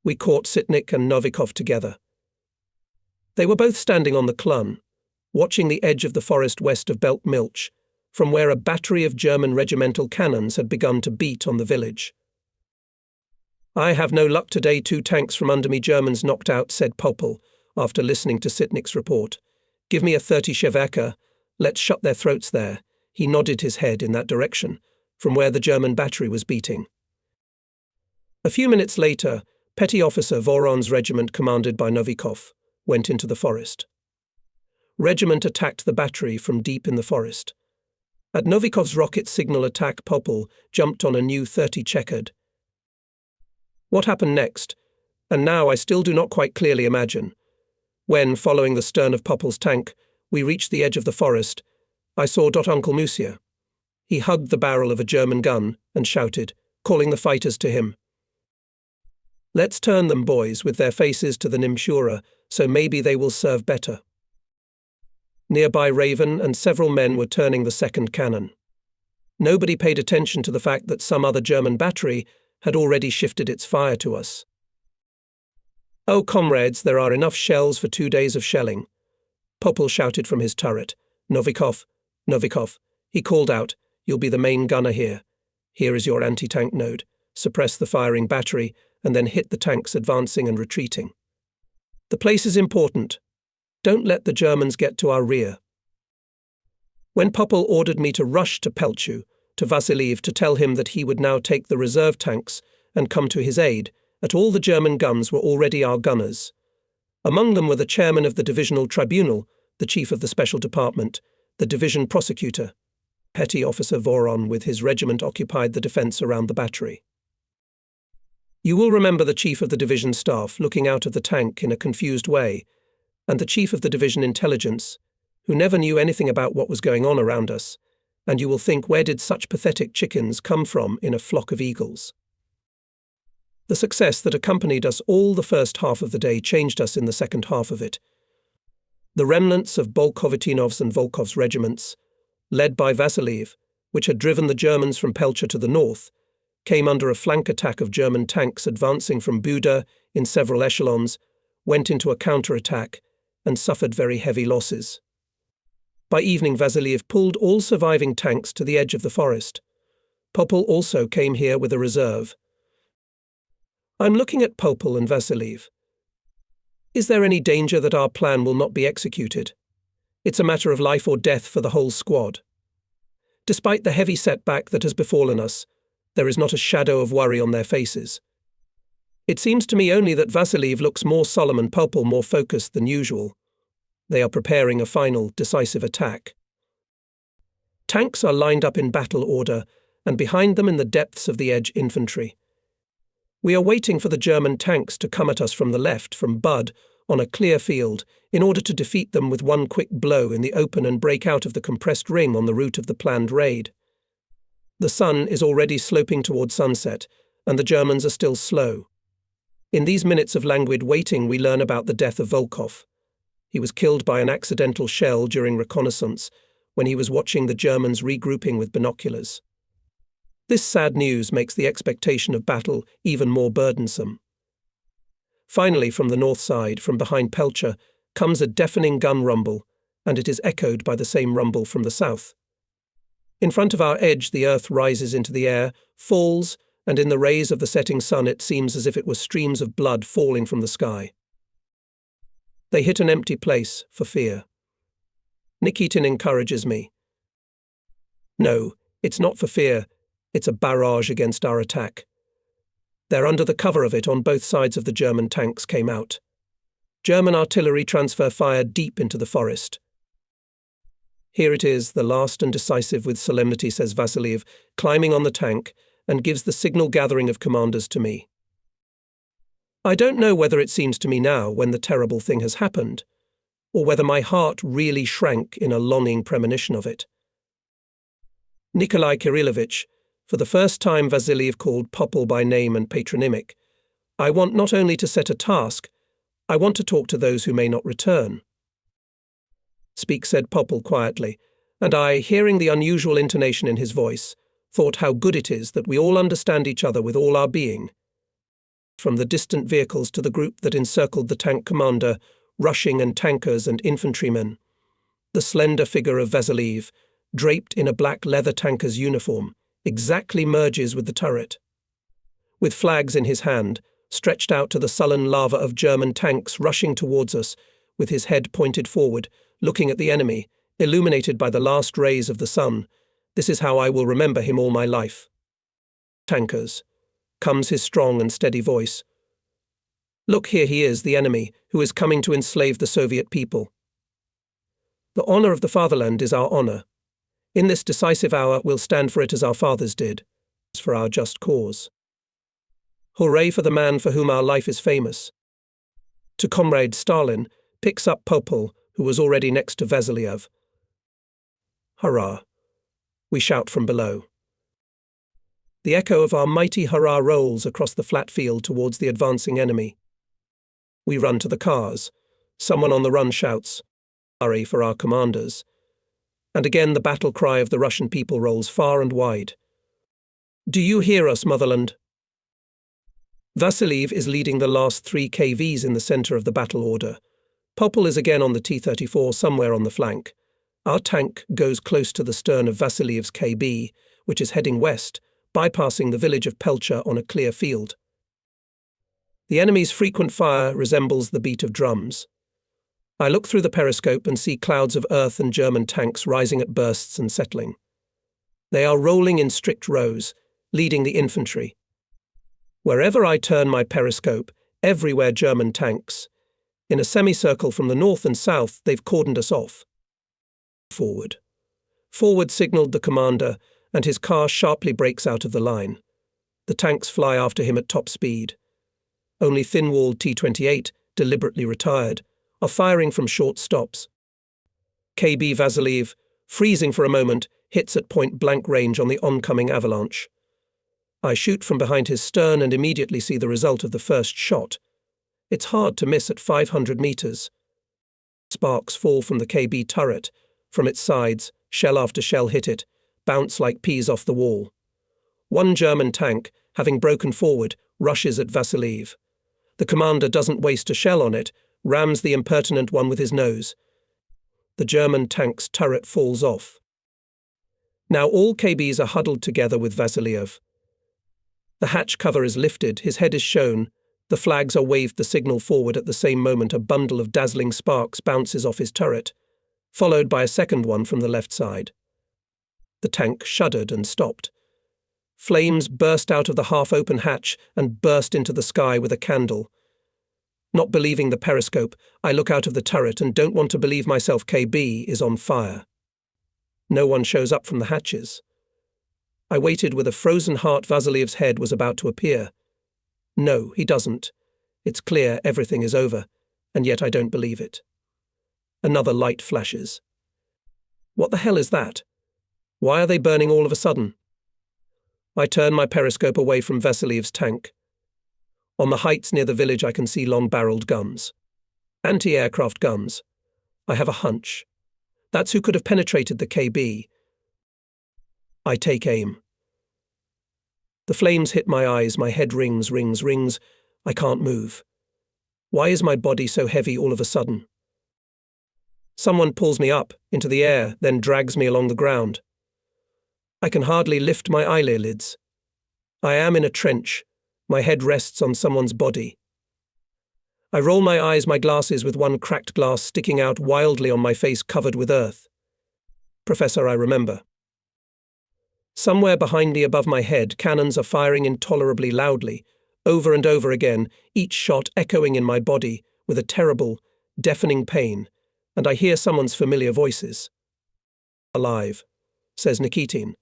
A: We caught Sitnik and Novikov together. They were both standing on the Klun, watching the edge of the forest west of Belt Milch, from where a battery of German regimental cannons had begun to beat on the village. "I have no luck today, 2 tanks from under me Germans knocked out," said Popel, after listening to Sitnik's report. "Give me a 30 Sheveka, let's shut their throats there." He nodded his head in that direction, from where the German battery was beating. A few minutes later, Petty Officer Voron's regiment, commanded by Novikov, went into the forest. Regiment attacked the battery from deep in the forest. At Novikov's rocket signal attack, Popel jumped on a new 30 checkered. What happened next? And now I still do not quite clearly imagine. When, following the stern of Popel's tank, we reached the edge of the forest, I saw Uncle Musia. He hugged the barrel of a German gun and shouted, calling the fighters to him. "Let's turn them, boys, with their faces to the Nimshura, so maybe they will serve better." Nearby Raven and several men were turning the second cannon. Nobody paid attention to the fact that some other German battery had already shifted its fire to us. "Oh, comrades, there are enough shells for 2 days of shelling," Popel shouted from his turret. "Novikov, Novikov," he called out, "you'll be the main gunner here. Here is your anti-tank node. Suppress the firing battery and then hit the tanks advancing and retreating. The place is important. Don't let the Germans get to our rear." When Popel ordered me to rush to Pelchu, to Vasiliev, to tell him that he would now take the reserve tanks and come to his aid, that all the German guns were already our gunners. Among them were the chairman of the divisional tribunal, the chief of the special department, the division prosecutor. Petty Officer Voron with his regiment occupied the defence around the battery. You will remember the chief of the division staff looking out of the tank in a confused way, and the chief of the division intelligence, who never knew anything about what was going on around us, and you will think, where did such pathetic chickens come from in a flock of eagles? The success that accompanied us all the first half of the day changed us in the second half of it. The remnants of Bolkovitinov's and Volkov's regiments, led by Vasiliev, which had driven the Germans from Pelcha to the north, came under a flank attack of German tanks advancing from Buda in several echelons, went into a counter-attack, and suffered very heavy losses. By evening, Vasiliev pulled all surviving tanks to the edge of the forest. Popel also came here with a reserve. I'm looking at Popel and Vasiliev. Is there any danger that our plan will not be executed? It's a matter of life or death for the whole squad. Despite the heavy setback that has befallen us, there is not a shadow of worry on their faces. It seems to me only that Vasiliev looks more solemn and Popel more focused than usual. They are preparing a final, decisive attack. Tanks are lined up in battle order, and behind them in the depths of the edge infantry. We are waiting for the German tanks to come at us from the left, from Bud, on a clear field, in order to defeat them with one quick blow in the open and break out of the compressed ring on the route of the planned raid. The sun is already sloping toward sunset, and the Germans are still slow. In these minutes of languid waiting, we learn about the death of Volkov. He was killed by an accidental shell during reconnaissance when he was watching the Germans regrouping with binoculars. This sad news makes the expectation of battle even more burdensome. Finally, from the north side, from behind Pelcha, comes a deafening gun rumble, and it is echoed by the same rumble from the south. In front of our edge, the earth rises into the air, falls, and in the rays of the setting sun it seems as if it were streams of blood falling from the sky. They hit an empty place for fear. Nikitin encourages me. No, it's not for fear. It's a barrage against our attack. They're under the cover of it on both sides of the German tanks came out. German artillery transfer fire deep into the forest. Here it is, the last and decisive with solemnity, says Vasiliev, climbing on the tank, and gives the signal gathering of commanders to me. I don't know whether it seems to me now, when the terrible thing has happened, or whether my heart really shrank in a longing premonition of it. Nikolai Kirillovich, for the first time Vasiliev called Popel by name and patronymic, I want not only to set a task, I want to talk to those who may not return. Speak, said Popel quietly, and I, hearing the unusual intonation in his voice, thought how good it is that we all understand each other with all our being. From the distant vehicles to the group that encircled the tank commander, rushing and tankers and infantrymen, the slender figure of Vasiliev, draped in a black leather tanker's uniform, exactly merges with the turret. With flags in his hand, stretched out to the sullen lava of German tanks rushing towards us, with his head pointed forward, looking at the enemy, illuminated by the last rays of the sun, this is how I will remember him all my life. Tankers. Comes his strong and steady voice. Look, here he is, the enemy, who is coming to enslave the Soviet people. The honour of the fatherland is our honour. In this decisive hour we'll stand for it as our fathers did, for our just cause. Hooray for the man for whom our life is famous. To Comrade Stalin, picks up Popel, who was already next to Vasiliev. Hurrah! We shout from below. The echo of our mighty hurrah rolls across the flat field towards the advancing enemy. We run to the cars. Someone on the run shouts, "Hurry for our commanders." And again the battle cry of the Russian people rolls far and wide. Do you hear us, motherland? Vasiliev is leading the last 3 KVs in the centre of the battle order. Popel is again on the T-34 somewhere on the flank. Our tank goes close to the stern of Vasiliev's KB, which is heading west, bypassing the village of Pelcha on a clear field. The enemy's frequent fire resembles the beat of drums. I look through the periscope and see clouds of earth and German tanks rising at bursts and settling. They are rolling in strict rows, leading the infantry. Wherever I turn my periscope, everywhere German tanks. In a semicircle from the north and south, they've cordoned us off. Forward. Forward signalled the commander, and his car sharply breaks out of the line. The tanks fly after him at top speed. Only thin-walled T-28, deliberately retired, are firing from short stops. KB Vasiliev, freezing for a moment, hits at point-blank range on the oncoming avalanche. I shoot from behind his stern and immediately see the result of the first shot. It's hard to miss at 500 meters. Sparks fall from the KB turret. From its sides, shell after shell hit it, bounce like peas off the wall. One German tank, having broken forward, rushes at Vasiliev. The commander doesn't waste a shell on it, rams the impertinent one with his nose. The German tank's turret falls off. Now all KBs are huddled together with Vasiliev. The hatch cover is lifted, his head is shown, the flags are waved the signal forward. At the same moment a bundle of dazzling sparks bounces off his turret, followed by a second one from the left side. The tank shuddered and stopped. Flames burst out of the half-open hatch and burst into the sky with a candle. Not believing the periscope, I look out of the turret and don't want to believe myself. KB is on fire. No one shows up from the hatches. I waited with a frozen heart. Vasiliev's head was about to appear. No, he doesn't. It's clear everything is over, and yet I don't believe it. Another light flashes. What the hell is that? Why are they burning all of a sudden? I turn my periscope away from Vasiliev's tank. On the heights near the village I can see long-barreled guns. Anti-aircraft guns. I have a hunch. That's who could have penetrated the KB. I take aim. The flames hit my eyes, my head rings. I can't move. Why is my body so heavy all of a sudden? Someone pulls me up into the air, then drags me along the ground. I can hardly lift my eyelids. I am in a trench. My head rests on someone's body. I roll my eyes, my glasses with one cracked glass sticking out wildly on my face covered with earth. Professor, I remember. Somewhere behind me above my head, cannons are firing intolerably loudly, over and over again, each shot echoing in my body with a terrible, deafening pain, and I hear someone's familiar voices. Alive, says Nikitin.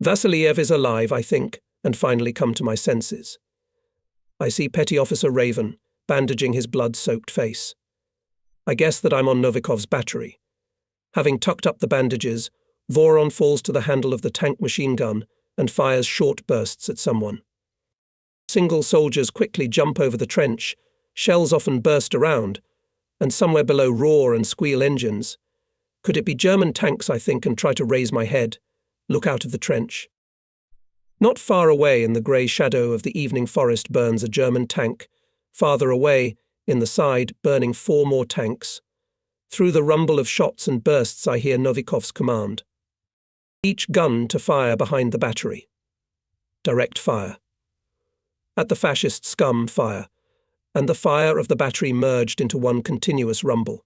A: Vasiliev is alive, I think, and finally come to my senses. I see Petty Officer Raven, bandaging his blood-soaked face. I guess that I'm on Novikov's battery. Having tucked up the bandages, Voron falls to the handle of the tank machine gun and fires short bursts at someone. Single soldiers quickly jump over the trench, shells often burst around, and somewhere below roar and squeal engines. Could it be German tanks, I think, and try to raise my head, look out of the trench. Not far away in the grey shadow of the evening forest burns a German tank. Farther away, in the side, burning 4 more tanks. Through the rumble of shots and bursts I hear Novikov's command. Each gun to fire behind the battery. Direct fire. At the fascist scum, fire. And the fire of the battery merged into one continuous rumble.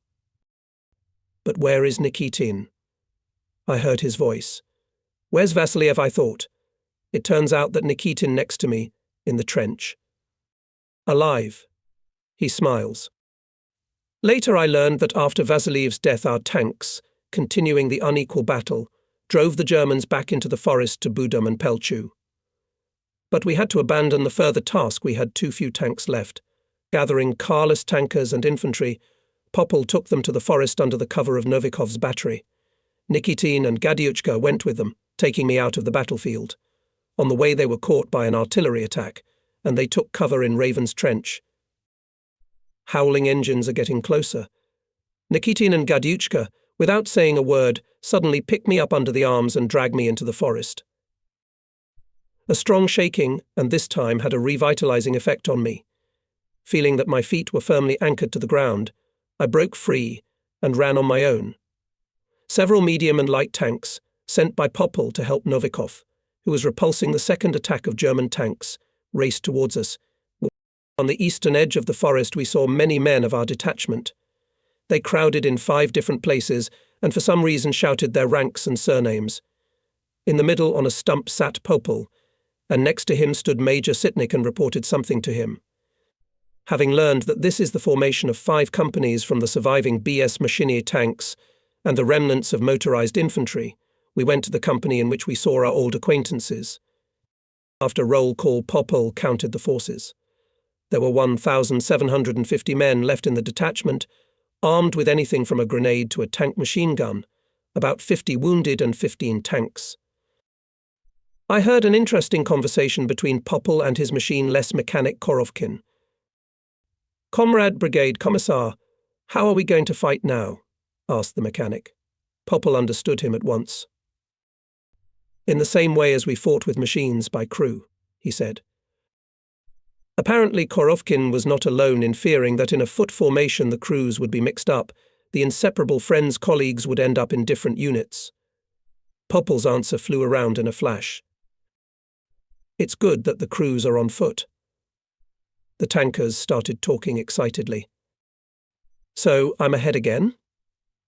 A: But where is Nikitin? I heard his voice. Where's Vasiliev, I thought. It turns out that Nikitin next to me, in the trench. Alive. He smiles. Later I learned that after Vasiliev's death our tanks, continuing the unequal battle, drove the Germans back into the forest to Budum and Pelchu. But we had to abandon the further task. We had too few tanks left. Gathering carless tankers and infantry, Popel took them to the forest under the cover of Novikov's battery. Nikitin and Gadiuchka went with them, taking me out of the battlefield. On the way they were caught by an artillery attack, and they took cover in Raven's trench. Howling engines are getting closer. Nikitin and Gadiuchka, without saying a word, suddenly pick me up under the arms and drag me into the forest. A strong shaking, and this time had a revitalizing effect on me. Feeling that my feet were firmly anchored to the ground, I broke free and ran on my own. Several medium and light tanks, sent by Popel to help Novikov, who was repulsing the second attack of German tanks, raced towards us. On the eastern edge of the forest we saw many men of our detachment. They crowded in 5 different places and for some reason shouted their ranks and surnames. In the middle on a stump sat Popel, and next to him stood Major Sitnik and reported something to him. Having learned that this is the formation of 5 companies from the surviving BS Machinier tanks and the remnants of motorized infantry, we went to the company in which we saw our old acquaintances. After roll call, Popple counted the forces. There were 1,750 men left in the detachment, armed with anything from a grenade to a tank machine gun, about 50 wounded and 15 tanks. I heard an interesting conversation between Popple and his machine-less mechanic Korovkin. "Comrade Brigade Commissar, how are we going to fight now?" asked the mechanic. Popple understood him at once. "In the same way as we fought with machines, by crew," he said. Apparently Korovkin was not alone in fearing that in a foot formation the crews would be mixed up, the inseparable friends' colleagues would end up in different units. Popple's answer flew around in a flash. "It's good that the crews are on foot." The tankers started talking excitedly. "So, I'm ahead again?"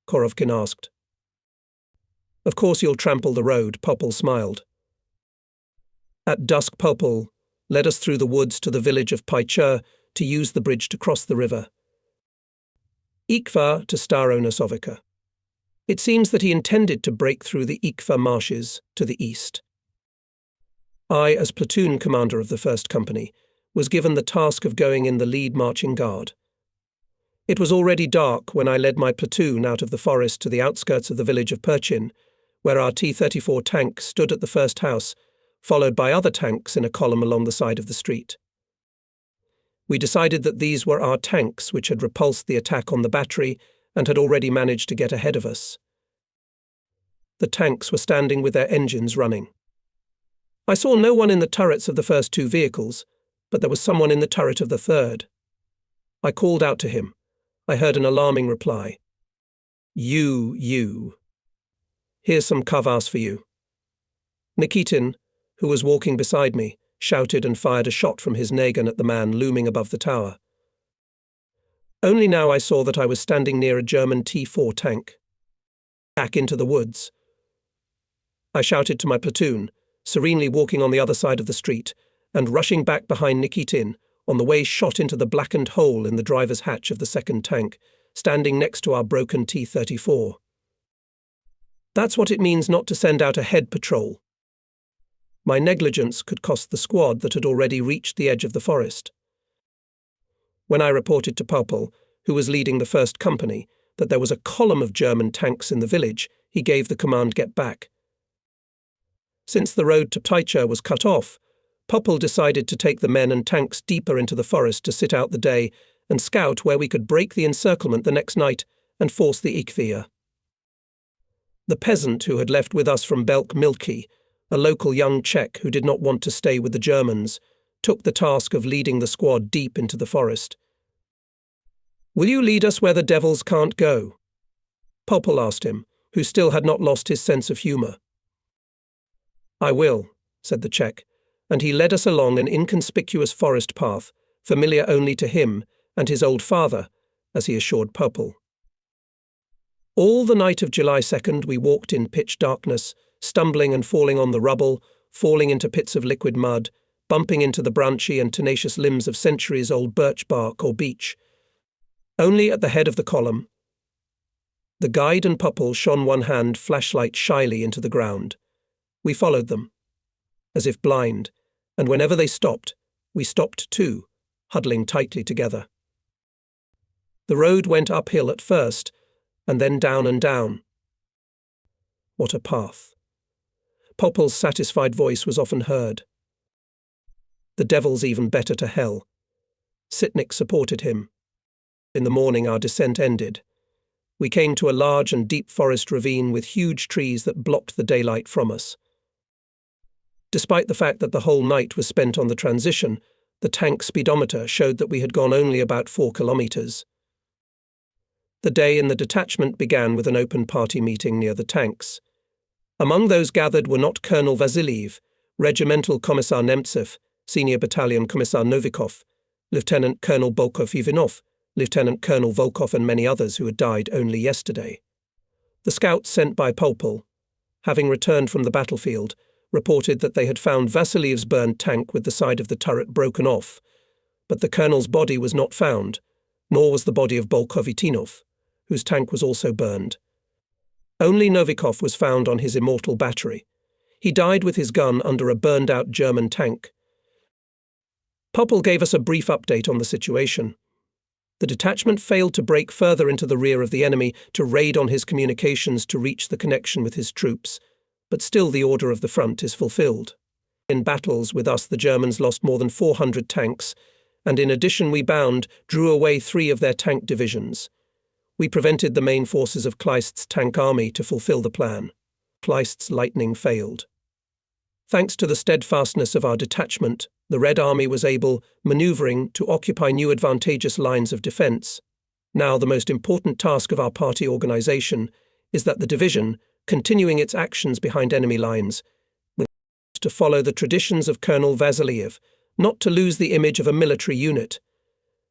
A: Korovkin asked. "Of course you'll trample the road," Popple smiled. At dusk Popple led us through the woods to the village of Paichur to use the bridge to cross the river. Ikva to Staro Nosovica. It seems that he intended to break through the Ikva marshes to the east. I, as platoon commander of the 1st Company, was given the task of going in the lead marching guard. It was already dark when I led my platoon out of the forest to the outskirts of the village of Perchin, where our T-34 tank stood at the first house, followed by other tanks in a column along the side of the street. We decided that these were our tanks which had repulsed the attack on the battery and had already managed to get ahead of us. The tanks were standing with their engines running. I saw no one in the turrets of the first 2 vehicles, but there was someone in the turret of the 3rd. I called out to him. I heard an alarming reply. You. Here's some kvass for you." Nikitin, who was walking beside me, shouted and fired a shot from his nagan at the man looming above the tower. Only now I saw that I was standing near a German T-4 tank. "Back into the woods." I shouted to my platoon, serenely walking on the other side of the street, and rushing back behind Nikitin, on the way shot into the blackened hole in the driver's hatch of the 2nd tank, standing next to our broken T-34. That's what it means not to send out a head patrol. My negligence could cost the squad that had already reached the edge of the forest. When I reported to Popple, who was leading the 1st Company, that there was a column of German tanks in the village, he gave the command "get back." Since the road to Taichur was cut off, Popple decided to take the men and tanks deeper into the forest to sit out the day and scout where we could break the encirclement the next night and force the Ikvia. The peasant who had left with us from Belk Milki, a local young Czech who did not want to stay with the Germans, took the task of leading the squad deep into the forest. "Will you lead us where the devils can't go?" Popple asked him, who still had not lost his sense of humour. "I will," said the Czech, and he led us along an inconspicuous forest path, familiar only to him and his old father, as he assured Popple. All the night of July 2nd we walked in pitch darkness, stumbling and falling on the rubble, falling into pits of liquid mud, bumping into the branchy and tenacious limbs of centuries-old birch bark or beech. Only at the head of the column, the guide and Popple shone one hand flashlight shyly into the ground. We followed them, as if blind, and whenever they stopped, we stopped too, huddling tightly together. The road went uphill at first, and then down and down. What a path. Popple's satisfied voice was often heard. "The devil's even better to hell." Sitnik supported him. In the morning our descent ended. We came to a large and deep forest ravine with huge trees that blocked the daylight from us. Despite the fact that the whole night was spent on the transition, the tank speedometer showed that we had gone only about 4 kilometers. The day in the detachment began with an open party meeting near the tanks. Among those gathered were not Colonel Vasiliev, Regimental Commissar Nemtsev, Senior Battalion Commissar Novikov, Lieutenant Colonel Bolkov-Ivanov, Lieutenant Colonel Volkov and many others who had died only yesterday. The scouts sent by Popple, having returned from the battlefield, reported that they had found Vasiliev's burned tank with the side of the turret broken off, but the colonel's body was not found, nor was the body of Bolkovitinov, whose tank was also burned. Only Novikov was found on his immortal battery. He died with his gun under a burned-out German tank. Popple gave us a brief update on the situation. The detachment failed to break further into the rear of the enemy to raid on his communications to reach the connection with his troops, but still the order of the front is fulfilled. In battles with us, the Germans lost more than 400 tanks, and in addition drew away 3 of their tank divisions. We prevented the main forces of Kleist's tank army to fulfill the plan. Kleist's lightning failed. Thanks to the steadfastness of our detachment, the Red Army was able, maneuvering, to occupy new advantageous lines of defense. Now the most important task of our party organization is that the division, continuing its actions behind enemy lines, to follow the traditions of Colonel Vasiliev, not to lose the image of a military unit.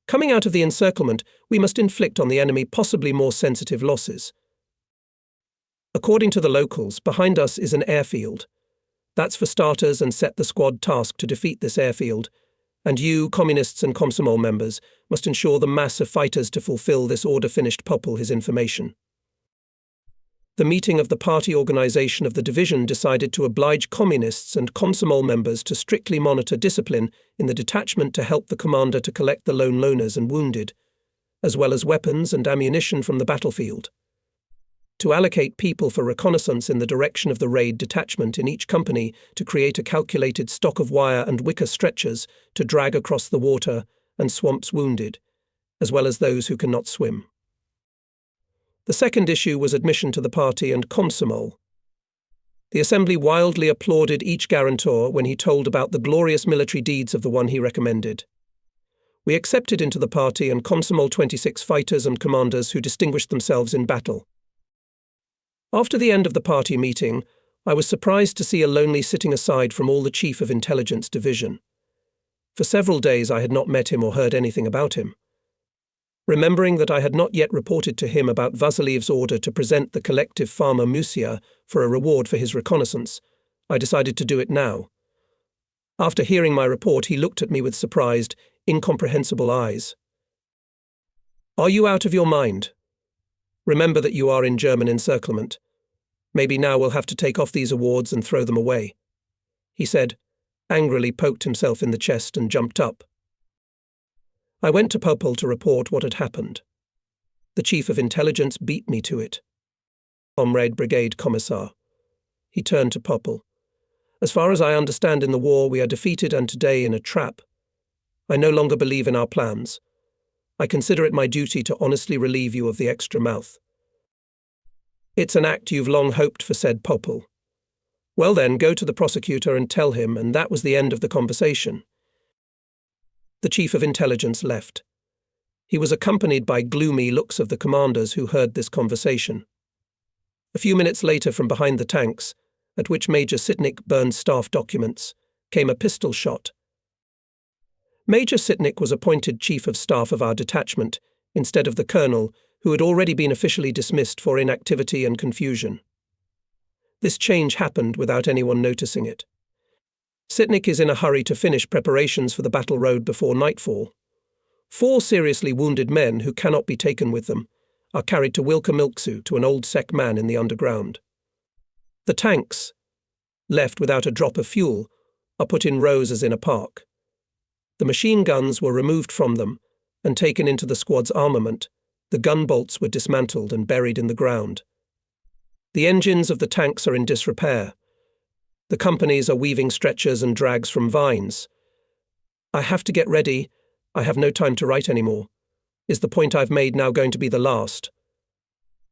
A: Coming out of the encirclement, we must inflict on the enemy possibly more sensitive losses. According to the locals, behind us is an airfield. That's for starters and set the squad task to defeat this airfield, and you, communists and Komsomol members, must ensure the mass of fighters to fulfill this order. Finished Popple his information. The meeting of the party organization of the division decided to oblige communists and Komsomol members to strictly monitor discipline in the detachment to help the commander to collect the lone loners and wounded, as well as weapons and ammunition from the battlefield. To allocate people for reconnaissance in the direction of the raid detachment in each company to create a calculated stock of wire and wicker stretchers to drag across the water and swamps wounded, as well as those who cannot swim. The second issue was admission to the party and Komsomol. The assembly wildly applauded each guarantor when he told about the glorious military deeds of the one he recommended. We accepted into the party and Komsomol 26 fighters and commanders who distinguished themselves in battle. After the end of the party meeting, I was surprised to see a lonely sitting aside from all the chief of intelligence division. For several days I had not met him or heard anything about him. Remembering that I had not yet reported to him about Vasiliev's order to present the collective farmer Musia for a reward for his reconnaissance, I decided to do it now. After hearing my report, he looked at me with surprised, incomprehensible eyes. "Are you out of your mind? Remember that you are in German encirclement. Maybe now we'll have to take off these awards and throw them away," he said, angrily poked himself in the chest and jumped up. I went to Popple to report what had happened. The chief of intelligence beat me to it. "Comrade Brigade Commissar." He turned to Popple. "As far as I understand in the war, we are defeated and today in a trap. I no longer believe in our plans. I consider it my duty to honestly relieve you of the extra mouth." "It's an act you've long hoped for," said Popple. "Well then, go to the prosecutor and tell him," and that was the end of the conversation. The chief of intelligence left. He was accompanied by gloomy looks of the commanders who heard this conversation. A few minutes later, from behind the tanks, at which Major Sitnik burned staff documents, came a pistol shot. Major Sitnik was appointed chief of staff of our detachment, instead of the colonel, who had already been officially dismissed for inactivity and confusion. This change happened without anyone noticing it. Sitnik is in a hurry to finish preparations for the battle road before nightfall. 4 seriously wounded men who cannot be taken with them are carried to Wilka-Milksu to an old Sek man in the underground. The tanks, left without a drop of fuel, are put in rows as in a park. The machine guns were removed from them and taken into the squad's armament. The gun bolts were dismantled and buried in the ground. The engines of the tanks are in disrepair. The companies are weaving stretchers and drags from vines. I have to get ready. I have no time to write anymore. Is the point I've made now going to be the last?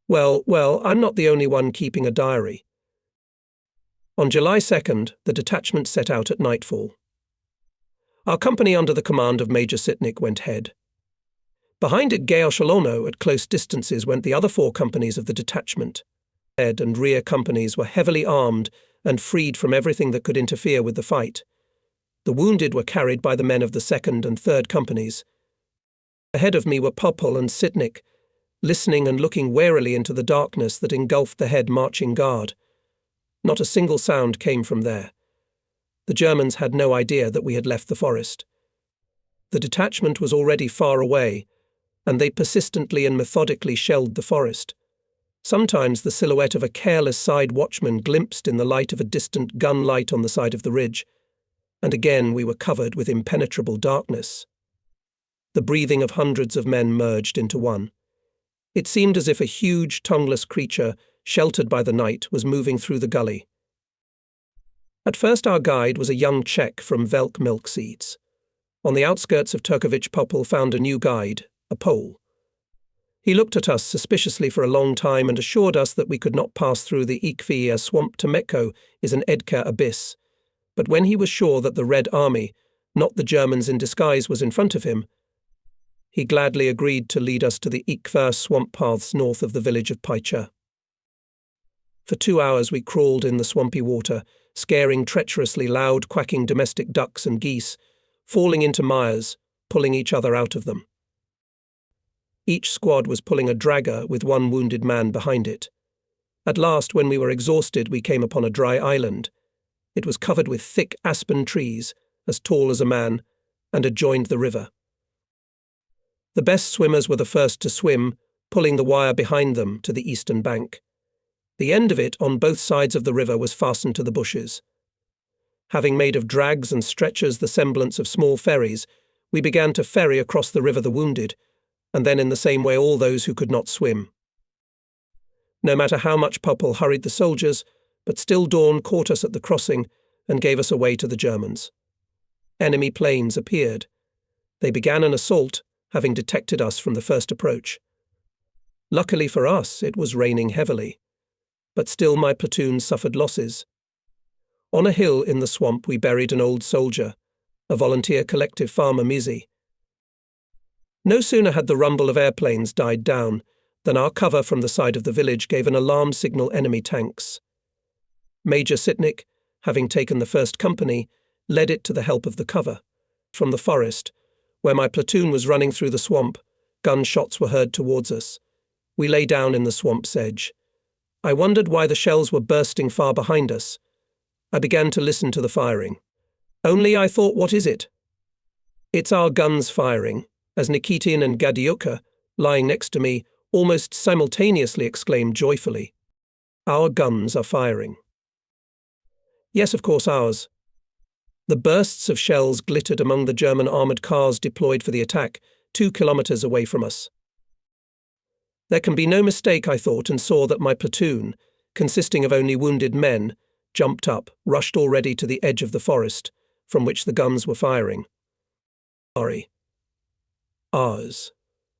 A: Well, I'm not the only one keeping a diary. On July 2nd, the detachment set out at nightfall. Our company under the command of Major Sitnik went ahead. Behind it, Geoshalono, at close distances, went the other 4 companies of the detachment. Head and rear companies were heavily armed and freed from everything that could interfere with the fight. The wounded were carried by the men of the 2nd and 3rd companies. Ahead of me were Popple and Sitnik, listening and looking warily into the darkness that engulfed the head marching guard. Not a single sound came from there. The Germans had no idea that we had left the forest. The detachment was already far away, and they persistently and methodically shelled the forest. Sometimes the silhouette of a careless side watchman glimpsed in the light of a distant gun light on the side of the ridge, and again we were covered with impenetrable darkness. The breathing of hundreds of men merged into one. It seemed as if a huge, tongueless creature, sheltered by the night, was moving through the gully. At first our guide was a young Czech from Velk Milk Seeds. On the outskirts of Turkovich Popol found a new guide, a Pole. He looked at us suspiciously for a long time and assured us that we could not pass through the Ikvia swamp to Mekko is an Edka abyss. But when he was sure that the Red Army, not the Germans in disguise, was in front of him, he gladly agreed to lead us to the Ikva swamp paths north of the village of Paicha. For 2 hours we crawled in the swampy water, scaring treacherously loud, quacking domestic ducks and geese, falling into mires, pulling each other out of them. Each squad was pulling a dragger with one wounded man behind it. At last, when we were exhausted, we came upon a dry island. It was covered with thick aspen trees, as tall as a man, and adjoined the river. The best swimmers were the first to swim, pulling the wire behind them to the eastern bank. The end of it on both sides of the river was fastened to the bushes. Having made of drags and stretchers the semblance of small ferries, we began to ferry across the river the wounded, and then in the same way all those who could not swim. No matter how much Popol hurried the soldiers, but still dawn caught us at the crossing and gave us away to the Germans. Enemy planes appeared. They began an assault, having detected us from the first approach. Luckily for us, it was raining heavily, but still my platoon suffered losses. On a hill in the swamp we buried an old soldier, a volunteer collective farmer Mizi. No sooner had the rumble of airplanes died down than our cover from the side of the village gave an alarm signal enemy tanks. Major Sitnik, having taken the first company, led it to the help of the cover. From the forest, where my platoon was running through the swamp, gunshots were heard towards us. We lay down in the swamp's edge. I wondered why the shells were bursting far behind us. I began to listen to the firing. Only I thought, what is it? It's our guns firing, as Nikitin and Gadiuka, lying next to me, almost simultaneously exclaimed joyfully. Our guns are firing. Yes, of course, ours. The bursts of shells glittered among the German armoured cars deployed for the attack, 2 kilometres away from us. There can be no mistake, I thought, and saw that my platoon, consisting of only wounded men, jumped up, rushed already to the edge of the forest, from which the guns were firing. Sorry. Ours,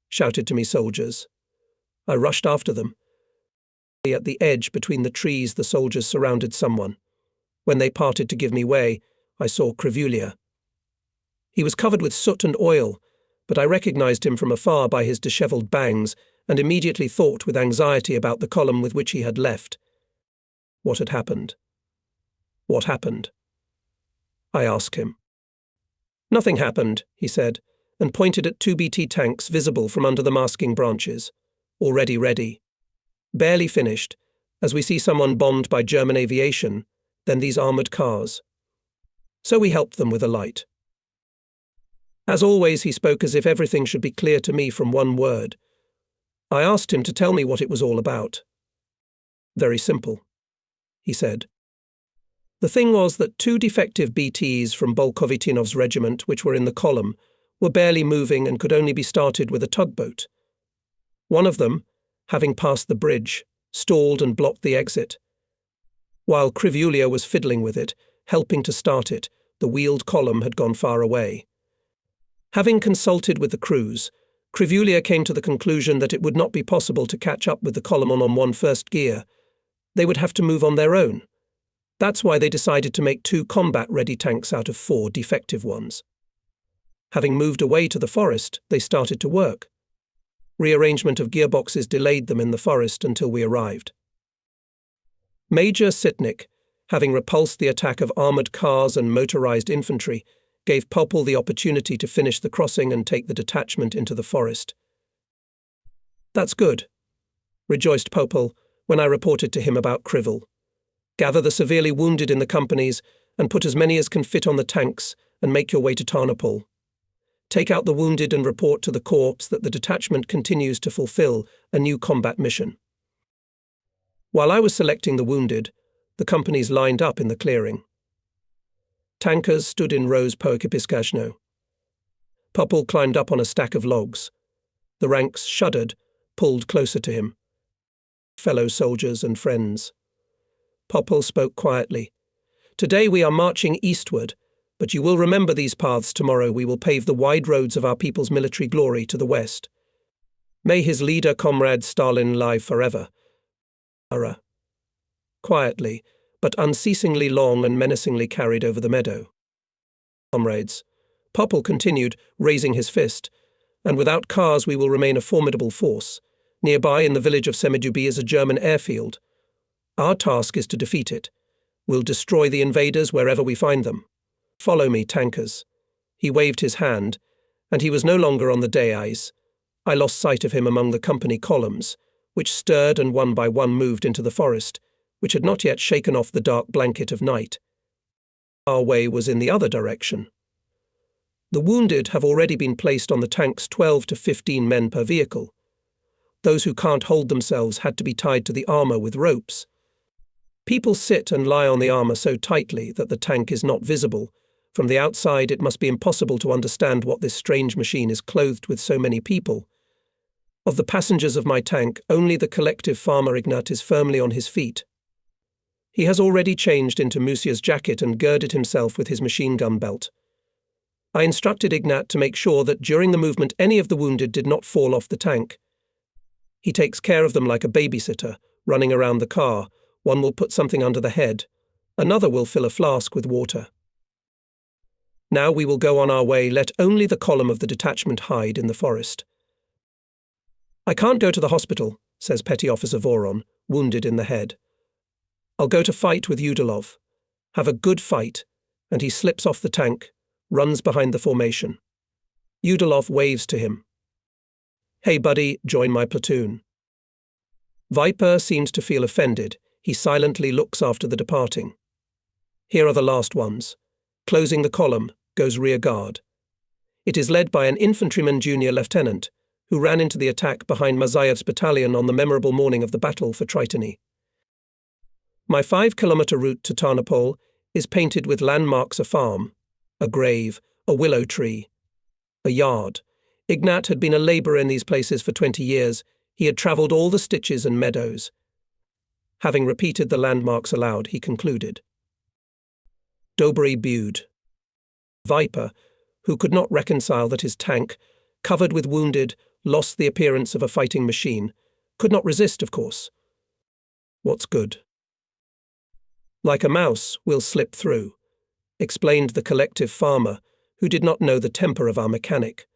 A: shouted to me soldiers. I rushed after them. At the edge between the trees the soldiers surrounded someone. When they parted to give me way, I saw Krivulia. He was covered with soot and oil, but I recognized him from afar by his dishevelled bangs and immediately thought with anxiety about the column with which he had left. What had happened? What happened? I asked him. Nothing happened, he said, and pointed at 2 BT tanks visible from under the masking branches, already ready. Barely finished, as we see someone bombed by German aviation, then these armoured cars. So we helped them with a light. As always, he spoke as if everything should be clear to me from one word. I asked him to tell me what it was all about. Very simple, he said. The thing was that 2 defective BTs from Bolkovitinov's regiment, which were in the column, were barely moving and could only be started with a tugboat. One of them, having passed the bridge, stalled and blocked the exit. While Krivulia was fiddling with it, helping to start it, the wheeled column had gone far away. Having consulted with the crews, Krivulia came to the conclusion that it would not be possible to catch up with the column on one first gear. They would have to move on their own. That's why they decided to make 2 combat-ready tanks out of 4 defective ones. Having moved away to the forest, they started to work. Rearrangement of gearboxes delayed them in the forest until we arrived. Major Sitnik, having repulsed the attack of armoured cars and motorised infantry, gave Popol the opportunity to finish the crossing and take the detachment into the forest. That's good, rejoiced Popol when I reported to him about Krivel. Gather the severely wounded in the companies and put as many as can fit on the tanks and make your way to Tarnopol. Take out the wounded and report to the corps that the detachment continues to fulfill a new combat mission. While I was selecting the wounded, the companies lined up in the clearing. Tankers stood in rows po ekipiskajno. Popple climbed up on a stack of logs. The ranks shuddered, pulled closer to him. Fellow soldiers and friends. Popple spoke quietly. Today we are marching eastward, but you will remember these paths tomorrow. We will pave the wide roads of our people's military glory to the west. May his leader, Comrade Stalin, live forever. Quietly, but unceasingly long and menacingly carried over the meadow. Comrades, Popple continued, raising his fist, and without cars we will remain a formidable force. Nearby in the village of Semidubi is a German airfield. Our task is to defeat it. We'll destroy the invaders wherever we find them. Follow me, tankers. He waved his hand, and he was no longer on the dais. I lost sight of him among the company columns, which stirred and one by one moved into the forest, which had not yet shaken off the dark blanket of night. Our way was in the other direction. The wounded have already been placed on the tanks, 12 to 15 men per vehicle. Those who can't hold themselves had to be tied to the armor with ropes. People sit and lie on the armor so tightly that the tank is not visible. From the outside, it must be impossible to understand what this strange machine is clothed with so many people. Of the passengers of my tank, only the collective farmer Ignat is firmly on his feet. He has already changed into Musia's jacket and girded himself with his machine gun belt. I instructed Ignat to make sure that during the movement any of the wounded did not fall off the tank. He takes care of them like a babysitter, running around the car. One will put something under the head. Another will fill a flask with water. Now we will go on our way. Let only the column of the detachment hide in the forest. I can't go to the hospital, says Petty Officer Voron, wounded in the head. I'll go to fight with Udalov. Have a good fight. And he slips off the tank, runs behind the formation. Udalov waves to him. Hey buddy, join my platoon. Viper seems to feel offended. He silently looks after the departing. Here are the last ones. Closing the column goes rear guard. It is led by an infantryman junior lieutenant who ran into the attack behind Mazayev's battalion on the memorable morning of the battle for Tritony. My 5-kilometer route to Tarnopol is painted with landmarks: a farm, a grave, a willow tree, a yard. Ignat had been a labourer in these places for 20 years. He had travelled all the stitches and meadows. Having repeated the landmarks aloud, he concluded. Dobry Bude. Viper, who could not reconcile that his tank, covered with wounded, lost the appearance of a fighting machine, could not resist, of course. What's good? Like a mouse, we'll slip through, explained the collective farmer, who did not know the temper of our mechanic.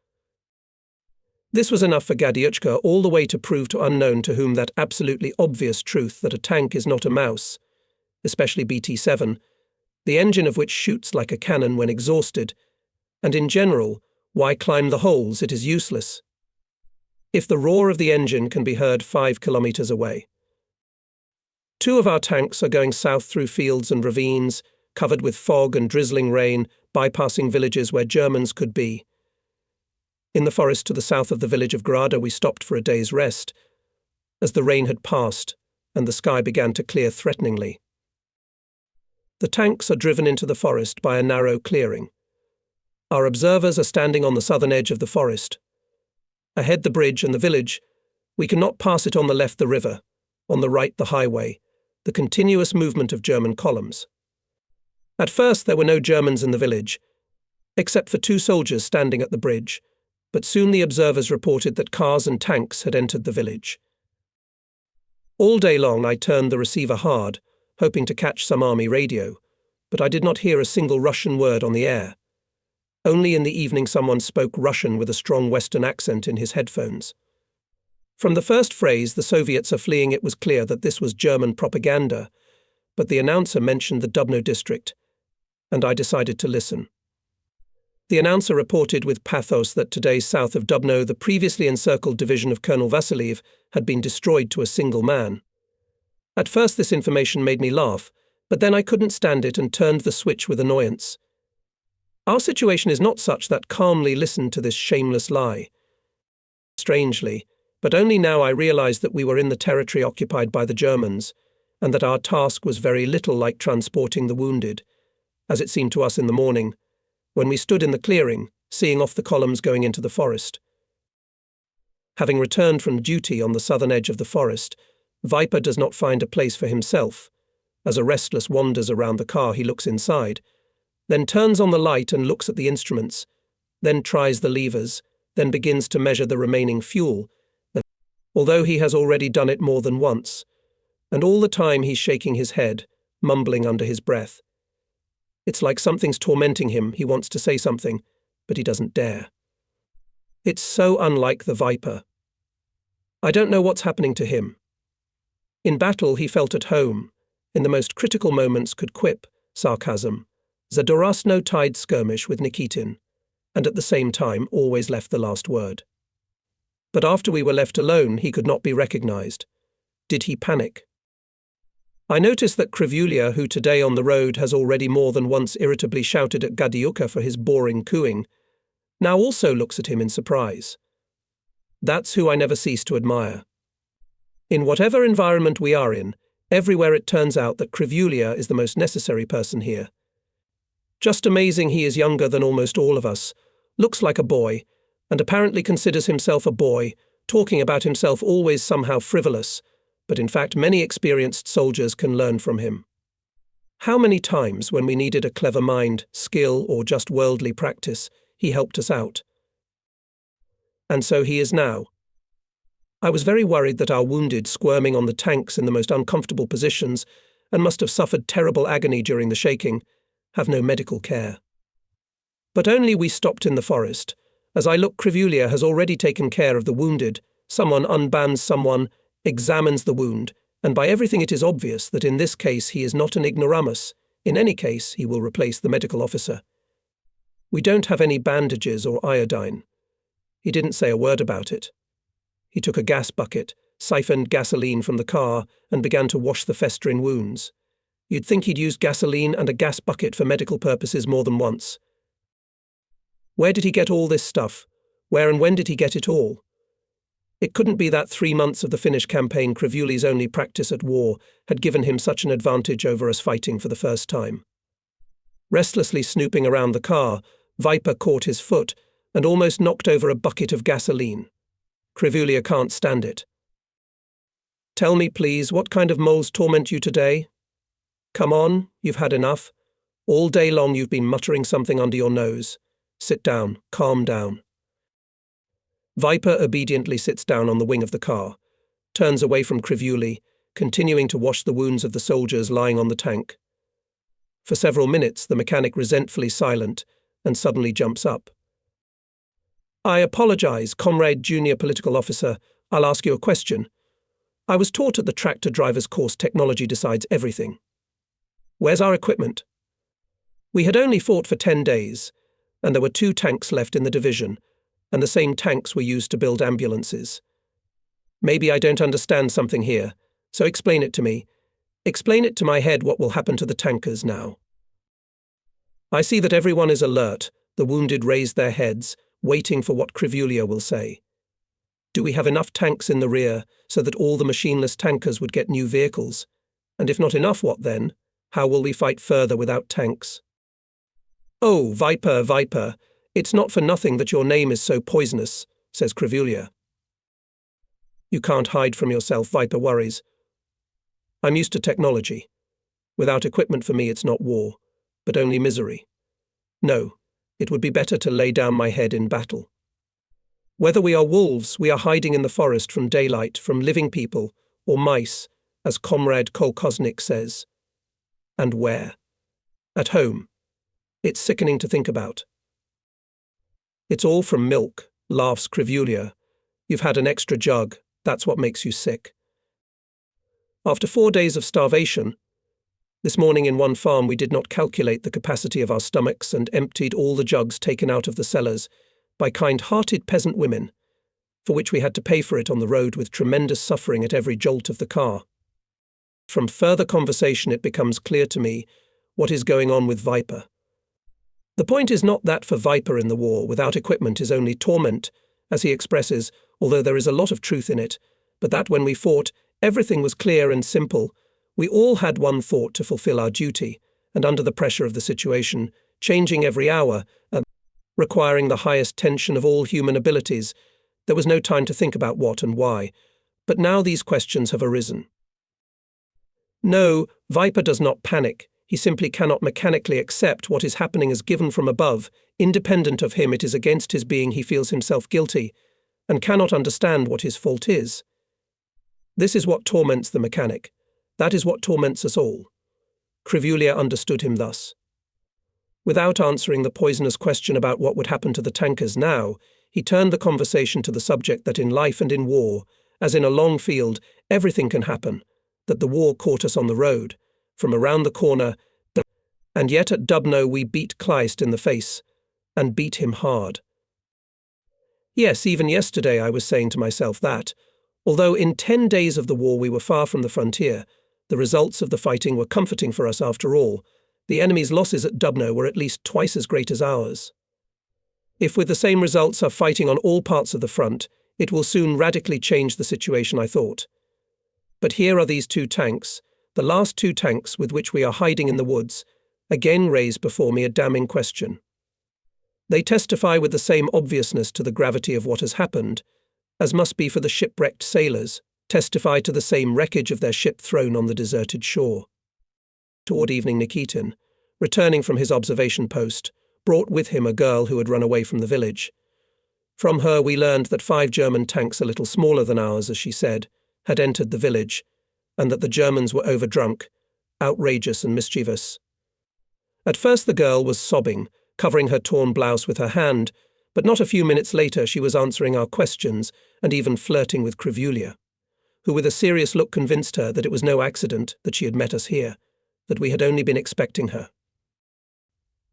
A: This was enough for Gadiuchka all the way to prove to unknown to whom that absolutely obvious truth that a tank is not a mouse, especially BT-7, the engine of which shoots like a cannon when exhausted, and in general, why climb the holes? It is useless. If the roar of the engine can be heard 5 kilometers away. 2 of our tanks are going south through fields and ravines, covered with fog and drizzling rain, bypassing villages where Germans could be. In the forest to the south of the village of Grada we stopped for a day's rest, as the rain had passed and the sky began to clear threateningly. The tanks are driven into the forest by a narrow clearing. Our observers are standing on the southern edge of the forest. Ahead the bridge and the village, we cannot pass it. On the left the river, on the right the highway, the continuous movement of German columns. At first there were no Germans in the village, except for 2 soldiers standing at the bridge, but soon the observers reported that cars and tanks had entered the village. All day long I turned the receiver hard, hoping to catch some army radio, but I did not hear a single Russian word on the air. Only in the evening someone spoke Russian with a strong Western accent in his headphones. From the first phrase, "the Soviets are fleeing," it was clear that this was German propaganda, but the announcer mentioned the Dubno district, and I decided to listen. The announcer reported with pathos that today south of Dubno the previously encircled division of Colonel Vasiliev had been destroyed to a single man. At first this information made me laugh, but then I couldn't stand it and turned the switch with annoyance. Our situation is not such that calmly listen to this shameless lie. Strangely, but only now I realized that we were in the territory occupied by the Germans, and that our task was very little like transporting the wounded, as it seemed to us in the morning, when we stood in the clearing, seeing off the columns going into the forest. Having returned from duty on the southern edge of the forest, Viper does not find a place for himself. As a restless wanders around the car, he looks inside, then turns on the light and looks at the instruments, then tries the levers, then begins to measure the remaining fuel, although he has already done it more than once, and all the time he's shaking his head, mumbling under his breath. It's like something's tormenting him. He wants to say something, but he doesn't dare. It's so unlike the Viper. I don't know what's happening to him. In battle he felt at home, in the most critical moments could quip, sarcasm, the Durasno-tied skirmish with Nikitin, and at the same time always left the last word. But after we were left alone, he could not be recognized. Did he panic? I noticed that Krivulia, who today on the road has already more than once irritably shouted at Gadiuka for his boring cooing, now also looks at him in surprise. That's who I never cease to admire. In whatever environment we are in, everywhere it turns out that Krivulia is the most necessary person here. Just amazing he is younger than almost all of us, looks like a boy, and apparently considers himself a boy, talking about himself always somehow frivolous, but in fact many experienced soldiers can learn from him. How many times, when we needed a clever mind, skill, or just worldly practice, he helped us out. And so he is now. I was very worried that our wounded, squirming on the tanks in the most uncomfortable positions, and must have suffered terrible agony during the shaking, have no medical care. But only we stopped in the forest. As I look, Krivulia has already taken care of the wounded. Someone unbands someone, examines the wound, and by everything it is obvious that in this case he is not an ignoramus. In any case, he will replace the medical officer. We don't have any bandages or iodine. He didn't say a word about it. He took a gas bucket, siphoned gasoline from the car, and began to wash the festering wounds. You'd think he'd used gasoline and a gas bucket for medical purposes more than once. Where did he get all this stuff? Where and when did he get it all? It couldn't be that 3 months of the Finnish campaign, Krivuli's only practice at war, had given him such an advantage over us fighting for the first time. Restlessly snooping around the car, Viper caught his foot and almost knocked over a bucket of gasoline. Krivulia can't stand it. Tell me, please, what kind of moles torment you today? Come on, you've had enough. All day long you've been muttering something under your nose. Sit down, calm down. Viper obediently sits down on the wing of the car, turns away from Krivuli, continuing to wash the wounds of the soldiers lying on the tank. For several minutes the mechanic resentfully silent, and suddenly jumps up. I apologize, comrade junior political officer. I'll ask you a question. I was taught at the tractor driver's course technology decides everything. Where's our equipment? We had only fought for 10 days, and there were 2 tanks left in the division, and the same tanks were used to build ambulances. Maybe I don't understand something here, so explain it to me. Explain it to my head what will happen to the tankers now. I see that everyone is alert. The wounded raise their heads, waiting for what Krivulia will say. Do we have enough tanks in the rear so that all the machineless tankers would get new vehicles? And if not enough, what then? How will we fight further without tanks? Oh, Viper, Viper, it's not for nothing that your name is so poisonous, says Krivulia. You can't hide from yourself, Viper worries. I'm used to technology. Without equipment for me it's not war, but only misery. No, it would be better to lay down my head in battle. Whether we are wolves, we are hiding in the forest from daylight, from living people, or mice, as Comrade Kolkoznik says. And where? At home. It's sickening to think about. It's all from milk, laughs Krivulia. You've had an extra jug, that's what makes you sick. After 4 days of starvation, this morning in one farm we did not calculate the capacity of our stomachs and emptied all the jugs taken out of the cellars by kind-hearted peasant women, for which we had to pay for it on the road with tremendous suffering at every jolt of the car. From further conversation it becomes clear to me what is going on with Viper. The point is not that for Viper in the war without equipment is only torment, as he expresses, although there is a lot of truth in it, but that when we fought, everything was clear and simple. We all had one thought to fulfill our duty, and under the pressure of the situation, changing every hour, and requiring the highest tension of all human abilities, there was no time to think about what and why. But now these questions have arisen. No, Viper does not panic. He simply cannot mechanically accept what is happening as given from above. Independent of him, it is against his being he feels himself guilty, and cannot understand what his fault is. This is what torments the mechanic. That is what torments us all. Crivulia understood him thus. Without answering the poisonous question about what would happen to the tankers now, he turned the conversation to the subject that in life and in war, as in a long field, everything can happen, that the war caught us on the road, from around the corner, and yet at Dubno we beat Kleist in the face, and beat him hard. Yes, even yesterday I was saying to myself that, although in 10 days of the war we were far from the frontier, the results of the fighting were comforting for us after all. The enemy's losses at Dubno were at least twice as great as ours. If with the same results are fighting on all parts of the front, it will soon radically change the situation, I thought. But here are these 2 tanks, the last 2 tanks with which we are hiding in the woods, again raise before me a damning question. They testify with the same obviousness to the gravity of what has happened, as must be for the shipwrecked sailors, testify to the same wreckage of their ship thrown on the deserted shore. Toward evening, Nikitin, returning from his observation post, brought with him a girl who had run away from the village. From her we learned that 5 German tanks a little smaller than ours, as she said, had entered the village, and that the Germans were overdrunk, outrageous and mischievous. At first the girl was sobbing, covering her torn blouse with her hand, but not a few minutes later she was answering our questions and even flirting with Crivulia, who with a serious look convinced her that it was no accident that she had met us here, that we had only been expecting her.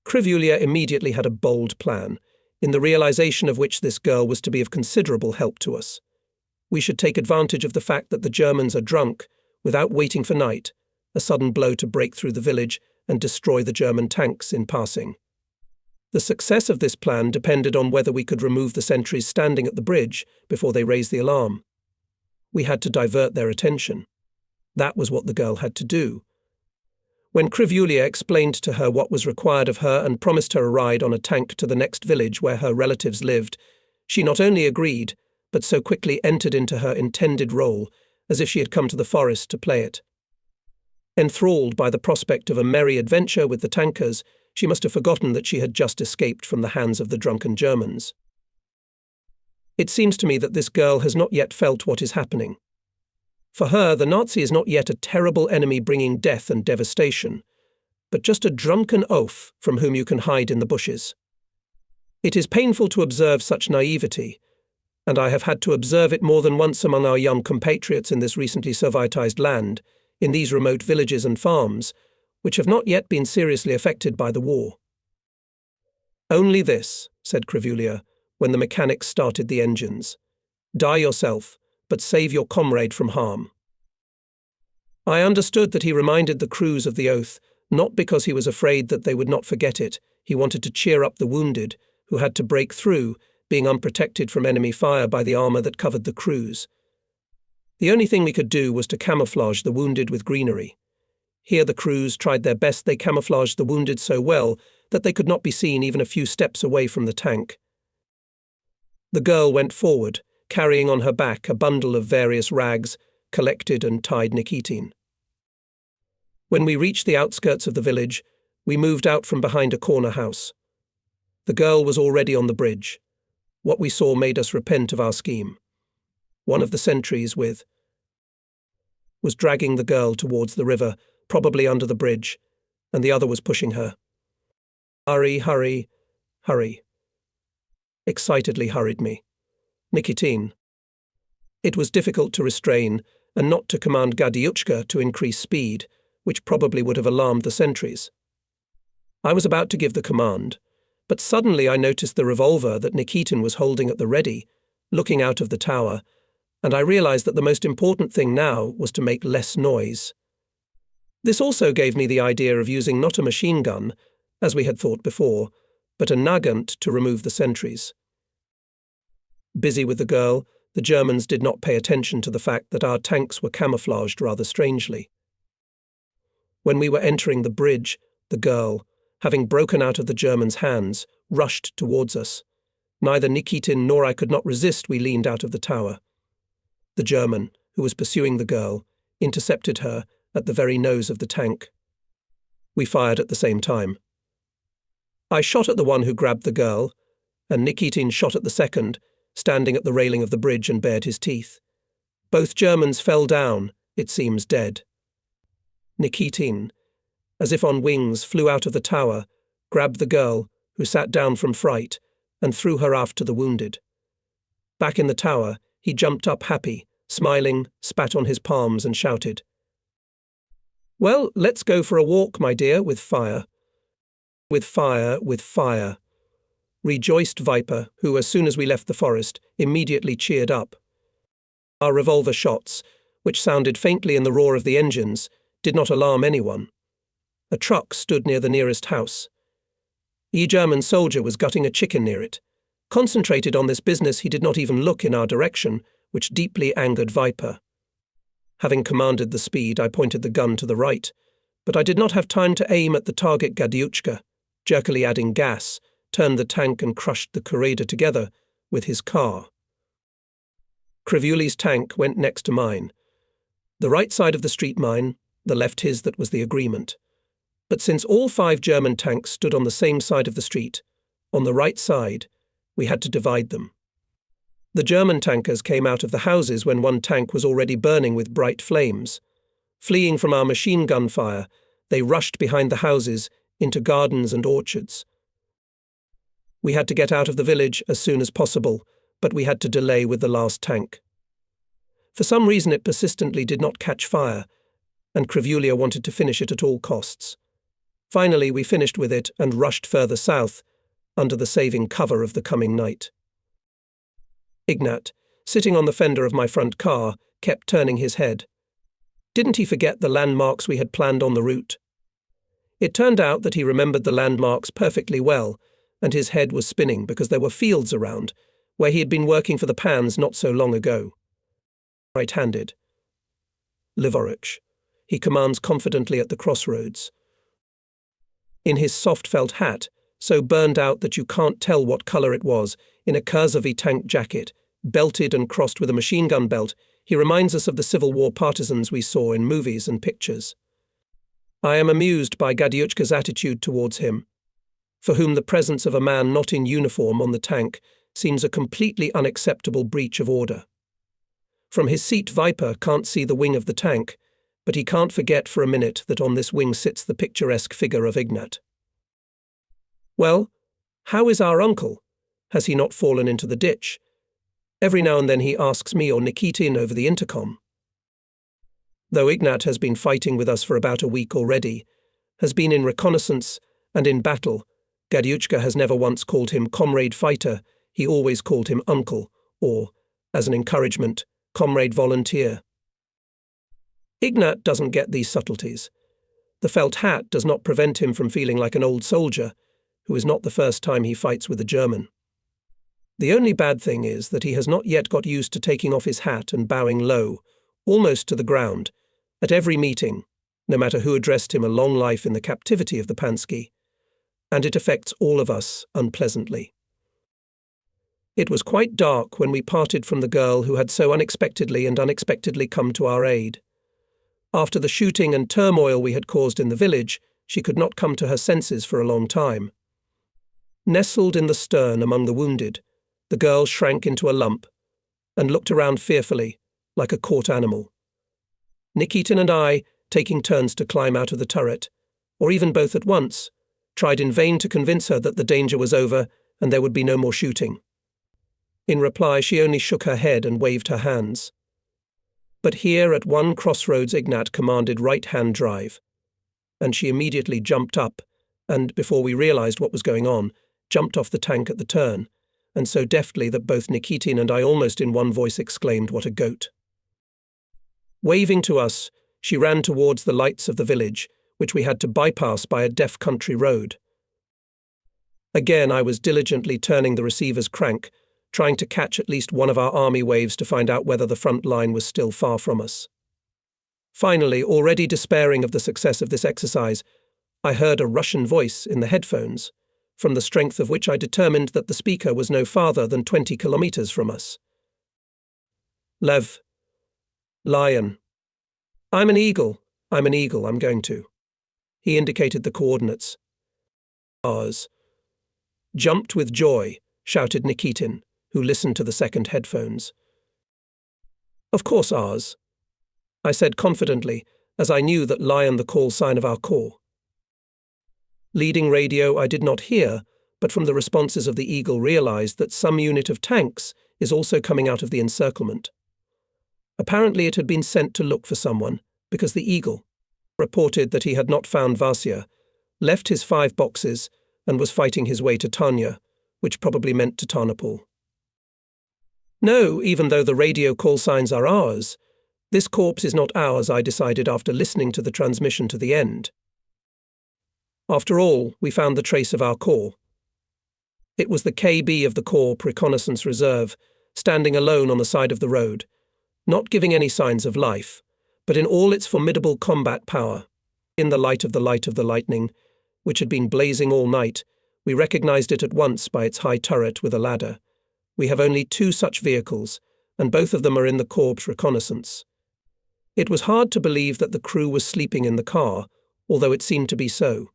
A: Crivulia immediately had a bold plan, in the realization of which this girl was to be of considerable help to us. We should take advantage of the fact that the Germans are drunk, without waiting for night, a sudden blow to break through the village and destroy the German tanks in passing. The success of this plan depended on whether we could remove the sentries standing at the bridge before they raised the alarm. We had to divert their attention. That was what the girl had to do. When Crivulia explained to her what was required of her and promised her a ride on a tank to the next village where her relatives lived, she not only agreed, but so quickly entered into her intended role, as if she had come to the forest to play it. Enthralled by the prospect of a merry adventure with the tankers, she must have forgotten that she had just escaped from the hands of the drunken Germans. It seems to me that this girl has not yet felt what is happening. For her, the Nazi is not yet a terrible enemy bringing death and devastation, but just a drunken oaf from whom you can hide in the bushes. It is painful to observe such naivety, and I have had to observe it more than once among our young compatriots in this recently Sovietized land, in these remote villages and farms, which have not yet been seriously affected by the war. Only this, said Crivulia, when the mechanics started the engines. Die yourself, but save your comrade from harm. I understood that he reminded the crews of the oath, not because he was afraid that they would not forget it. He wanted to cheer up the wounded, who had to break through, being unprotected from enemy fire by the armour that covered the crews. The only thing we could do was to camouflage the wounded with greenery. Here the crews tried their best. They camouflaged the wounded so well that they could not be seen even a few steps away from the tank. The girl went forward, carrying on her back a bundle of various rags, collected and tied Nikitin. When we reached the outskirts of the village, we moved out from behind a corner house. The girl was already on the bridge. What we saw made us repent of our scheme. One of the sentries was dragging the girl towards the river, probably under the bridge, and the other was pushing her. Hurry, hurry, hurry. Excitedly hurried me. Nikitin. It was difficult to restrain and not to command Gadiuchka to increase speed, which probably would have alarmed the sentries. I was about to give the command, but suddenly I noticed the revolver that Nikitin was holding at the ready, looking out of the tower, and I realized that the most important thing now was to make less noise. This also gave me the idea of using not a machine gun, as we had thought before, but a nagant to remove the sentries. Busy with the girl, the Germans did not pay attention to the fact that our tanks were camouflaged rather strangely. When we were entering the bridge, the girl, having broken out of the German's hands, rushed towards us. Neither Nikitin nor I could not resist. We leaned out of the tower. The German, who was pursuing the girl, intercepted her at the very nose of the tank. We fired at the same time. I shot at the one who grabbed the girl, and Nikitin shot at the second, standing at the railing of the bridge and bared his teeth. Both Germans fell down, it seems dead. Nikitin, as if on wings, flew out of the tower, grabbed the girl, who sat down from fright, and threw her aft to the wounded. Back in the tower, he jumped up happy, smiling, spat on his palms and shouted, "Well, let's go for a walk, my dear, with fire." With fire, with fire. Rejoiced Viper, who, as soon as we left the forest, immediately cheered up. Our revolver shots, which sounded faintly in the roar of the engines, did not alarm anyone. A truck stood near the nearest house. A German soldier was gutting a chicken near it. Concentrated on this business, he did not even look in our direction, which deeply angered Viper. Having commanded the speed, I pointed the gun to the right, but I did not have time to aim at the target. Gadiuchka, jerkily adding gas, turned the tank and crushed the Kureda together with his car. Krivuli's tank went next to mine. The right side of the street mine, the left his. That was the agreement. But since all 5 German tanks stood on the same side of the street, on the right side, we had to divide them. The German tankers came out of the houses when one tank was already burning with bright flames. Fleeing from our machine gun fire, they rushed behind the houses into gardens and orchards. We had to get out of the village as soon as possible, but we had to delay with the last tank. For some reason it persistently did not catch fire, and Krivulia wanted to finish it at all costs. Finally, we finished with it and rushed further south, under the saving cover of the coming night. Ignat, sitting on the fender of my front car, kept turning his head. Didn't he forget the landmarks we had planned on the route? It turned out that he remembered the landmarks perfectly well, and his head was spinning because there were fields around, where he had been working for the Pans not so long ago. Right-handed. Livorich. He commands confidently at the crossroads. In his soft felt hat, so burned out that you can't tell what colour it was, in a Kurzovi tank jacket, belted and crossed with a machine gun belt, he reminds us of the Civil War partisans we saw in movies and pictures. I am amused by Gadiuchka's attitude towards him, for whom the presence of a man not in uniform on the tank seems a completely unacceptable breach of order. From his seat, Viper can't see the wing of the tank, but he can't forget for a minute that on this wing sits the picturesque figure of Ignat. Well, how is our uncle? Has he not fallen into the ditch? Every now and then he asks me or Nikitin over the intercom. Though Ignat has been fighting with us for about a week already, has been in reconnaissance and in battle, Gadiuchka has never once called him comrade fighter, he always called him uncle, or, as an encouragement, comrade volunteer. Ignat doesn't get these subtleties. The felt hat does not prevent him from feeling like an old soldier, who is not the first time he fights with a German. The only bad thing is that he has not yet got used to taking off his hat and bowing low, almost to the ground, at every meeting, no matter who addressed him a long life in the captivity of the Pansky, and it affects all of us unpleasantly. It was quite dark when we parted from the girl who had so unexpectedly come to our aid. After the shooting and turmoil we had caused in the village, she could not come to her senses for a long time. Nestled in the stern among the wounded, the girl shrank into a lump and looked around fearfully, like a caught animal. Nikitin and I, taking turns to climb out of the turret, or even both at once, tried in vain to convince her that the danger was over and there would be no more shooting. In reply, she only shook her head and waved her hands. But here at one crossroads Ignat commanded right-hand drive, and she immediately jumped up and, before we realized what was going on, jumped off the tank at the turn, and so deftly that both Nikitin and I almost in one voice exclaimed, "What a goat!" Waving to us, she ran towards the lights of the village, which we had to bypass by a deaf country road. Again, I was diligently turning the receiver's crank, trying to catch at least one of our army waves to find out whether the front line was still far from us. Finally, already despairing of the success of this exercise, I heard a Russian voice in the headphones, from the strength of which I determined that the speaker was no farther than 20 kilometers from us. Lev. Lion. I'm an eagle, I'm going to. He indicated the coordinates. Ours. Jumped with joy, shouted Nikitin, who listened to the second headphones. Of course ours, I said confidently, as I knew that Lion the call sign of our corps. Leading radio I did not hear, but from the responses of the Eagle realized that some unit of tanks is also coming out of the encirclement. Apparently it had been sent to look for someone, because the Eagle reported that he had not found Vasya, left his 5 boxes, and was fighting his way to Tanya, which probably meant to Tarnopol. No, even though the radio call signs are ours, this corpse is not ours, I decided after listening to the transmission to the end. After all, we found the trace of our corps. It was the KB of the Corps Reconnaissance Reserve, standing alone on the side of the road, not giving any signs of life, but in all its formidable combat power. In the light of the lightning, which had been blazing all night, we recognized it at once by its high turret with a ladder. We have only 2 such vehicles, and both of them are in the Corps Reconnaissance. It was hard to believe that the crew was sleeping in the car, although it seemed to be so.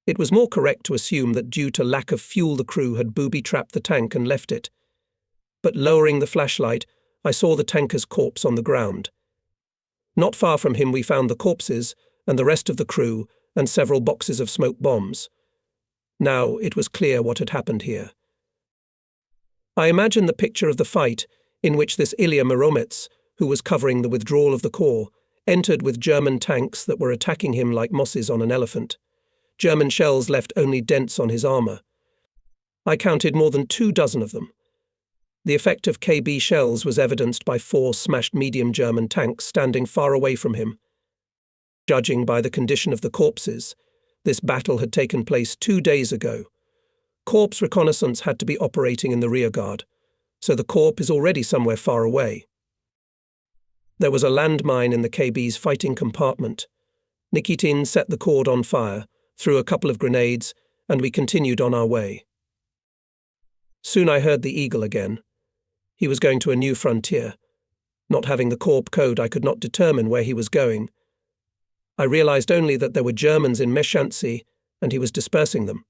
A: It was more correct to assume that due to lack of fuel the crew had booby-trapped the tank and left it. But lowering the flashlight, I saw the tanker's corpse on the ground. Not far from him we found the corpses and the rest of the crew and several boxes of smoke bombs. Now it was clear what had happened here. I imagine the picture of the fight in which this Ilya Muromets, who was covering the withdrawal of the Corps, entered with German tanks that were attacking him like mosses on an elephant. German shells left only dents on his armor. I counted more than 24 of them. The effect of KB shells was evidenced by 4 smashed medium German tanks standing far away from him. Judging by the condition of the corpses, this battle had taken place 2 days ago. Corps reconnaissance had to be operating in the rearguard, so the Corps is already somewhere far away. There was a landmine in the KB's fighting compartment. Nikitin set the cord on fire, threw a couple of grenades, and we continued on our way. Soon I heard the Eagle again. He was going to a new frontier. Not having the Corps code, I could not determine where he was going. I realized only that there were Germans in Meshancy, and he was dispersing them.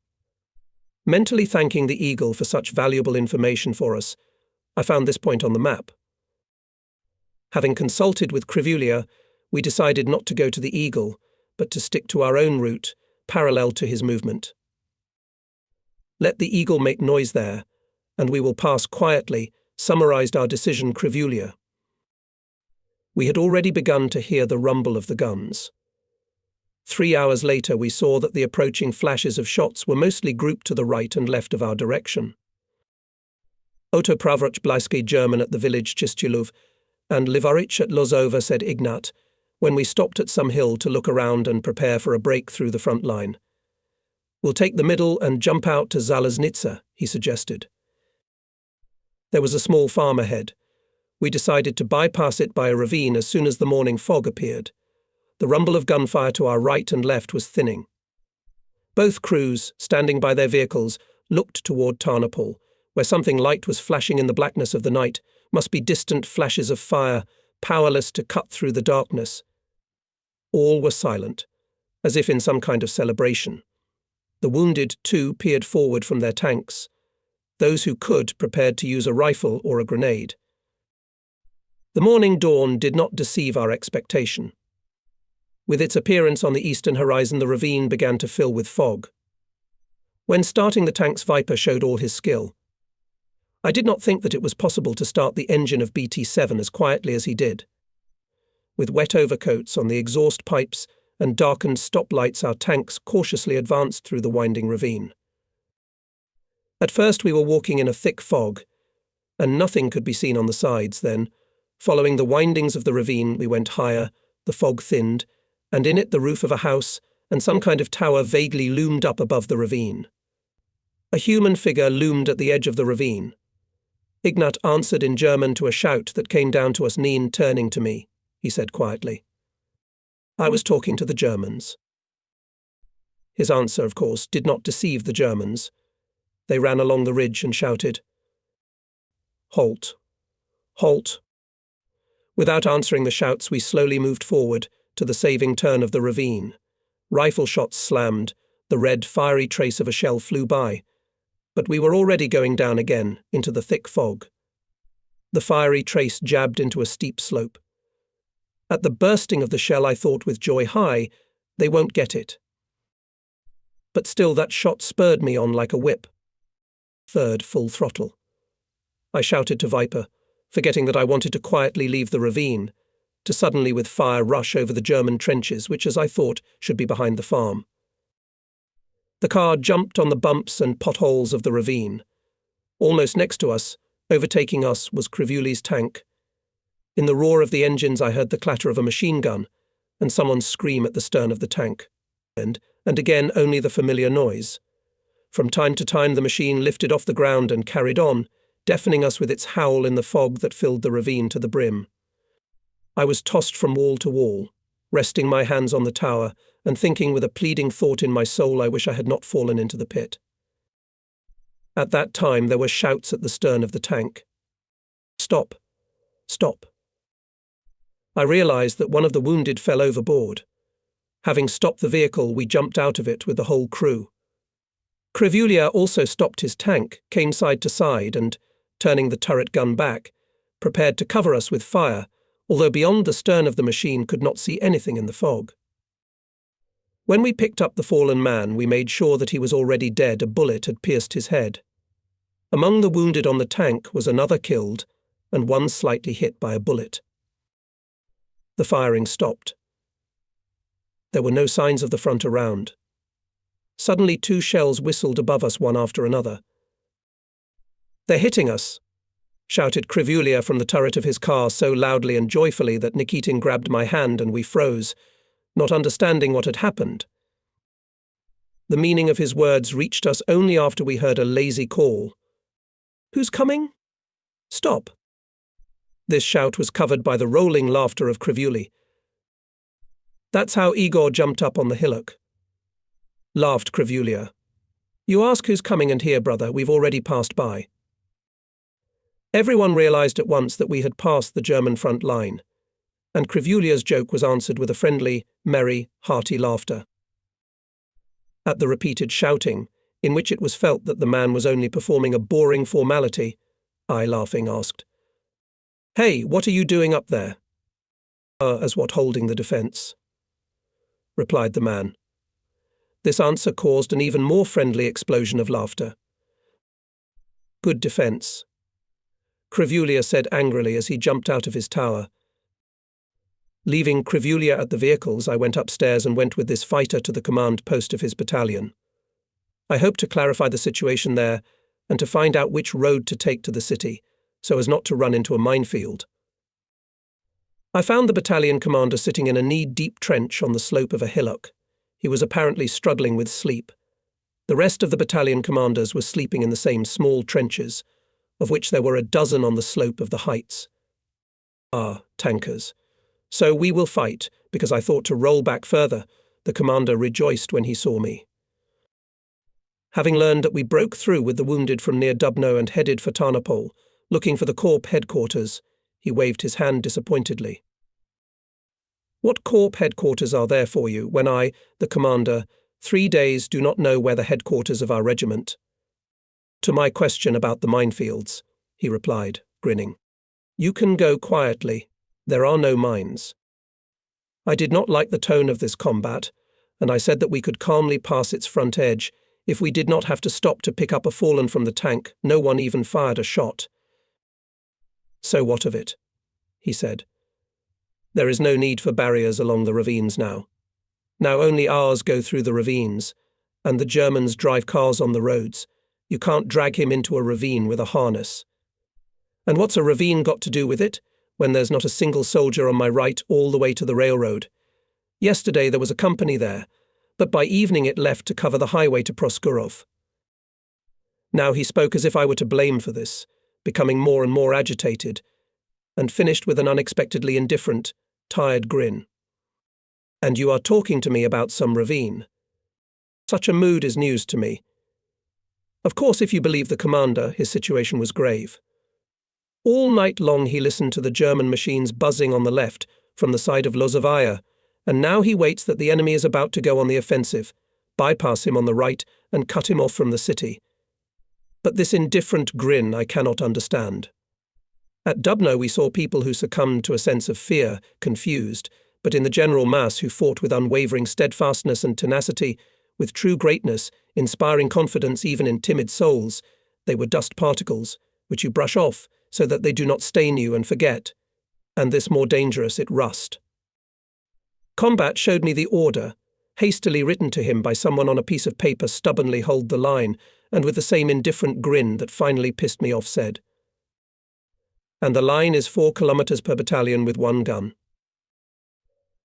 A: Mentally thanking the Eagle for such valuable information for us, I found this point on the map. Having consulted with Krivulia, we decided not to go to the Eagle, but to stick to our own route, parallel to his movement. Let the Eagle make noise there, and we will pass quietly, summarized our decision Krivulia. We had already begun to hear the rumble of the guns. 3 hours later we saw that the approaching flashes of shots were mostly grouped to the right and left of our direction. Oto Pravroch Blisky German at the village Chistulov, and Livarich at Lozova, said Ignat, when we stopped at some hill to look around and prepare for a break through the front line. We'll take the middle and jump out to Zalaznitsa, he suggested. There was a small farm ahead. We decided to bypass it by a ravine as soon as the morning fog appeared. The rumble of gunfire to our right and left was thinning. Both crews, standing by their vehicles, looked toward Tarnopol, where something light was flashing in the blackness of the night, must be distant flashes of fire, powerless to cut through the darkness. All were silent, as if in some kind of celebration. The wounded, too, peered forward from their tanks. Those who could prepared to use a rifle or a grenade. The morning dawn did not deceive our expectation. With its appearance on the eastern horizon, the ravine began to fill with fog. When starting, the tank's Viper showed all his skill. I did not think that it was possible to start the engine of BT-7 as quietly as he did. With wet overcoats on the exhaust pipes and darkened stoplights, our tanks cautiously advanced through the winding ravine. At first we were walking in a thick fog, and nothing could be seen on the sides. Then, following the windings of the ravine, we went higher, the fog thinned, and in it the roof of a house and some kind of tower vaguely loomed up above the ravine. A human figure loomed at the edge of the ravine. Ignat answered in German to a shout that came down to us, Neen turning to me, he said quietly. I was talking to the Germans. His answer, of course, did not deceive the Germans. They ran along the ridge and shouted, Halt! Halt! Without answering the shouts, we slowly moved forward to the saving turn of the ravine. Rifle shots slammed, the red, fiery trace of a shell flew by, but we were already going down again into the thick fog. The fiery trace jabbed into a steep slope. At the bursting of the shell, I thought with joy, Hi, they won't get it. But still that shot spurred me on like a whip. Third, full throttle. I shouted to Viper, forgetting that I wanted to quietly leave the ravine, to suddenly with fire rush over the German trenches, which, as I thought, should be behind the farm. The car jumped on the bumps and potholes of the ravine. Almost next to us, overtaking us, was Krivuli's tank. In the roar of the engines I heard the clatter of a machine gun, and someone scream at the stern of the tank. And again only the familiar noise. From time to time the machine lifted off the ground and carried on, deafening us with its howl in the fog that filled the ravine to the brim. I was tossed from wall to wall, resting my hands on the tower and thinking with a pleading thought in my soul, I wish I had not fallen into the pit. At that time there were shouts at the stern of the tank. Stop! Stop! I realized that one of the wounded fell overboard. Having stopped the vehicle, we jumped out of it with the whole crew. Krivulia also stopped his tank, came side to side and, turning the turret gun back, prepared to cover us with fire, although beyond the stern of the machine could not see anything in the fog. When we picked up the fallen man, we made sure that he was already dead. A bullet had pierced his head. Among the wounded on the tank was another killed and one slightly hit by a bullet. The firing stopped. There were no signs of the front around. Suddenly 2 shells whistled above us one after another. They're hitting us, shouted Krivulia from the turret of his car so loudly and joyfully that Nikitin grabbed my hand and we froze, not understanding what had happened. The meaning of his words reached us only after we heard a lazy call. Who's coming? Stop! This shout was covered by the rolling laughter of Krivuli. That's how Igor jumped up on the hillock. Laughed Krivulia. You ask who's coming, and here, brother, we've already passed by. Everyone realized at once that we had passed the German front line, and Krivulia's joke was answered with a friendly, merry, hearty laughter. At the repeated shouting, in which it was felt that the man was only performing a boring formality, I, laughing, asked, Hey, what are you doing up there? As what, holding the defence, replied the man. This answer caused an even more friendly explosion of laughter. Good defence, Krivulia said angrily as he jumped out of his tower. Leaving Krivulia at the vehicles, I went upstairs and went with this fighter to the command post of his battalion. I hoped to clarify the situation there and to find out which road to take to the city, so as not to run into a minefield. I found the battalion commander sitting in a knee-deep trench on the slope of a hillock. He was apparently struggling with sleep. The rest of the battalion commanders were sleeping in the same small trenches, of which there were a dozen on the slope of the heights. Ah, tankers. So we will fight, because I thought to roll back further. The commander rejoiced when he saw me. Having learned that we broke through with the wounded from near Dubno and headed for Tarnopol, looking for the Corps headquarters, he waved his hand disappointedly. What Corps headquarters are there for you when I, the commander, 3 days do not know where the headquarters of our regiment? To my question about the minefields, he replied, grinning. You can go quietly. There are no mines. I did not like the tone of this combat, and I said that we could calmly pass its front edge if we did not have to stop to pick up a fallen from the tank. No one even fired a shot. So what of it? He said. There is no need for barriers along the ravines now. Now only ours go through the ravines, and the Germans drive cars on the roads. You can't drag him into a ravine with a harness. And what's a ravine got to do with it, when there's not a single soldier on my right all the way to the railroad? Yesterday there was a company there, but by evening it left to cover the highway to Proskurov. Now he spoke as if I were to blame for this, becoming more and more agitated, and finished with an unexpectedly indifferent, tired grin. "And you are talking to me about some ravine. Such a mood is news to me. Of course, if you believe the commander, his situation was grave. All night long he listened to the German machines buzzing on the left from the side of Lozovaya, and now he waits that the enemy is about to go on the offensive, bypass him on the right and cut him off from the city. But this indifferent grin I cannot understand. At Dubno we saw people who succumbed to a sense of fear, confused, but in the general mass who fought with unwavering steadfastness and tenacity, with true greatness, inspiring confidence even in timid souls. They were dust particles, which you brush off so that they do not stain you and forget, and this more dangerous it rust. Combat showed me the order, hastily written to him by someone on a piece of paper stubbornly hold the line, and with the same indifferent grin that finally pissed me off said, "And the line is 4 kilometers per battalion with 1 gun.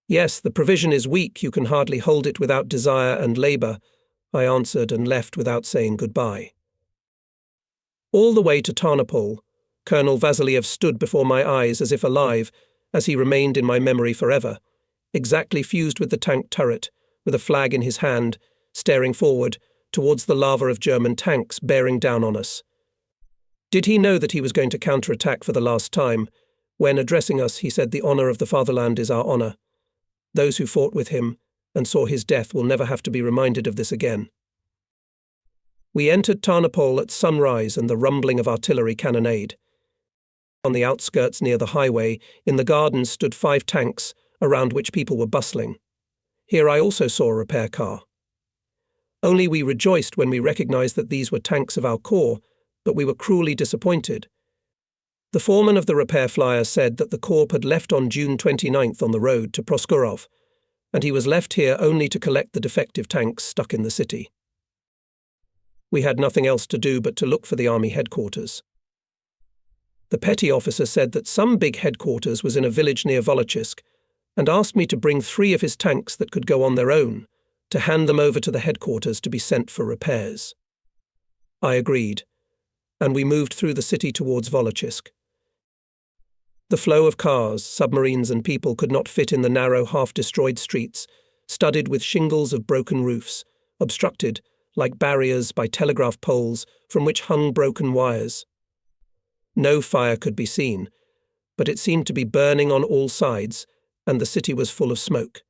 A: Yes, the provision is weak, you can hardly hold it without desire and labour," I answered and left without saying goodbye. All the way to Tarnopol, Colonel Vasiliev stood before my eyes as if alive, as he remained in my memory forever, exactly fused with the tank turret, with a flag in his hand, staring forward towards the lava of German tanks bearing down on us. Did he know that he was going to counterattack for the last time? When addressing us, he said, "The honour of the fatherland is our honour. Those who fought with him and saw his death will never have to be reminded of this again." We entered Tarnopol at sunrise and the rumbling of artillery cannonade. On the outskirts near the highway, in the gardens stood 5 tanks, around which people were bustling. Here I also saw a repair car. Only we rejoiced when we recognized that these were tanks of our corps, but we were cruelly disappointed. The foreman of the repair flyer said that the corps had left on June 29th on the road to Proskurov, and he was left here only to collect the defective tanks stuck in the city. We had nothing else to do but to look for the army headquarters. The petty officer said that some big headquarters was in a village near Volochisk, and asked me to bring 3 of his tanks that could go on their own, to hand them over to the headquarters to be sent for repairs. I agreed, and we moved through the city towards Volochisk. The flow of cars, submarines and people could not fit in the narrow, half-destroyed streets, studded with shingles of broken roofs, obstructed, like barriers, by telegraph poles from which hung broken wires. No fire could be seen, but it seemed to be burning on all sides, and the city was full of smoke.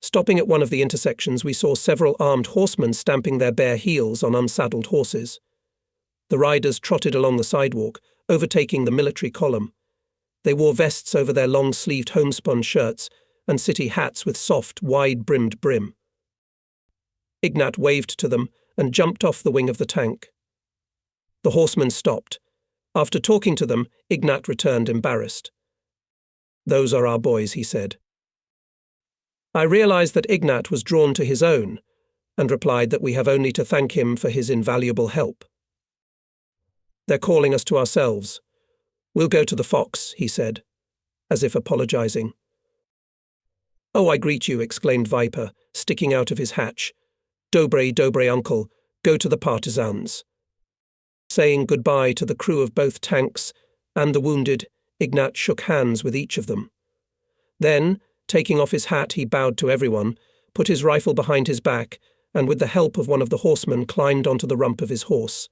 A: Stopping at one of the intersections, we saw several armed horsemen stamping their bare heels on unsaddled horses. The riders trotted along the sidewalk, overtaking the military column. They wore vests over their long-sleeved homespun shirts and city hats with soft, wide-brimmed brim. Ignat waved to them and jumped off the wing of the tank. The horsemen stopped. After talking to them, Ignat returned embarrassed. "Those are our boys," he said. I realized that Ignat was drawn to his own, and replied that we have only to thank him for his invaluable help. "They're calling us to ourselves. We'll go to the Fox," he said, as if apologizing. "Oh, I greet you," exclaimed Viper, sticking out of his hatch. "Dobre, dobre, uncle, go to the partisans." Saying goodbye to the crew of both tanks and the wounded, Ignat shook hands with each of them. Then, taking off his hat, he bowed to everyone, put his rifle behind his back, and with the help of one of the horsemen climbed onto the rump of his horse.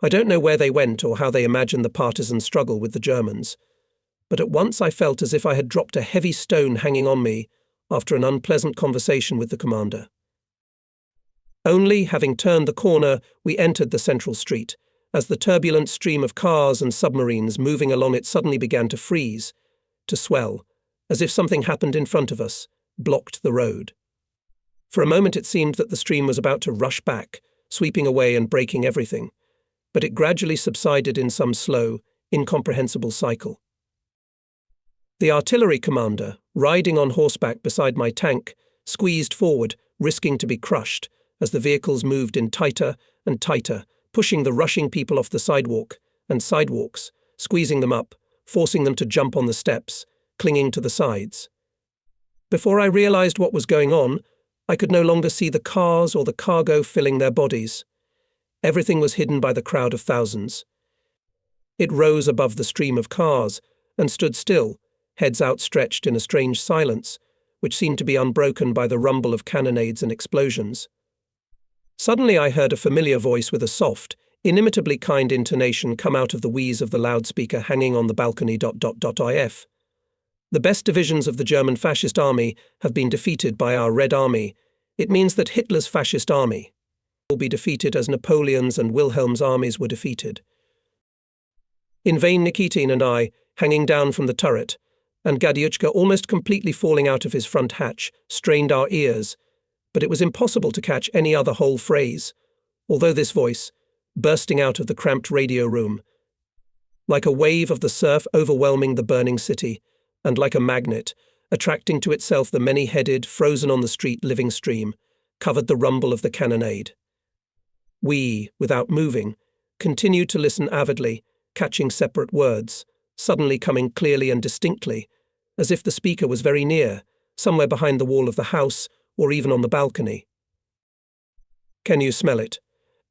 A: I don't know where they went or how they imagined the partisan struggle with the Germans, but at once I felt as if I had dropped a heavy stone hanging on me after an unpleasant conversation with the commander. Only, having turned the corner, we entered the central street, as the turbulent stream of cars and submarines moving along it suddenly began to freeze, to swell, as if something happened in front of us, blocked the road. For a moment it seemed that the stream was about to rush back, sweeping away and breaking everything, but it gradually subsided in some slow, incomprehensible cycle. The artillery commander, riding on horseback beside my tank, squeezed forward, risking to be crushed, as the vehicles moved in tighter and tighter, pushing the rushing people off the sidewalk and sidewalks, squeezing them up, forcing them to jump on the steps, clinging to the sides. Before I realized what was going on, I could no longer see the cars or the cargo filling their bodies. Everything was hidden by the crowd of thousands. It rose above the stream of cars and stood still, heads outstretched in a strange silence, which seemed to be unbroken by the rumble of cannonades and explosions. Suddenly I heard a familiar voice with a soft, inimitably kind intonation come out of the wheeze of the loudspeaker hanging on the balcony. If the best divisions of the German fascist army have been defeated by our Red Army, it means that Hitler's fascist army will be defeated as Napoleon's and Wilhelm's armies were defeated. In vain Nikitin and I, hanging down from the turret, and Gadiuchka almost completely falling out of his front hatch, strained our ears, but it was impossible to catch any other whole phrase, although this voice, bursting out of the cramped radio room, like a wave of the surf overwhelming the burning city, and like a magnet, attracting to itself the many-headed, frozen-on-the-street living stream, covered the rumble of the cannonade. We, without moving, continued to listen avidly, catching separate words, suddenly coming clearly and distinctly, as if the speaker was very near, somewhere behind the wall of the house, or even on the balcony. Can you smell it?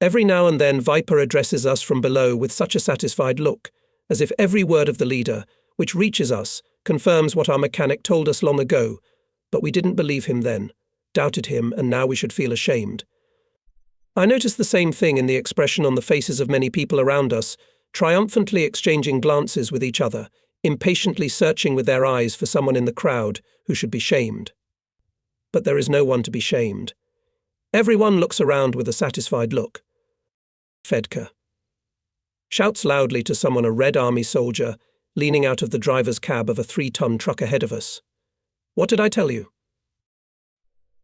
A: Every now and then Viper addresses us from below with such a satisfied look, as if every word of the leader, which reaches us, confirms what our mechanic told us long ago, but we didn't believe him then, doubted him, and now we should feel ashamed. I noticed the same thing in the expression on the faces of many people around us, triumphantly exchanging glances with each other, impatiently searching with their eyes for someone in the crowd who should be shamed. But there is no one to be shamed. Everyone looks around with a satisfied look. Fedka shouts loudly to someone, a Red Army soldier, leaning out of the driver's cab of a 3-ton truck ahead of us. What did I tell you?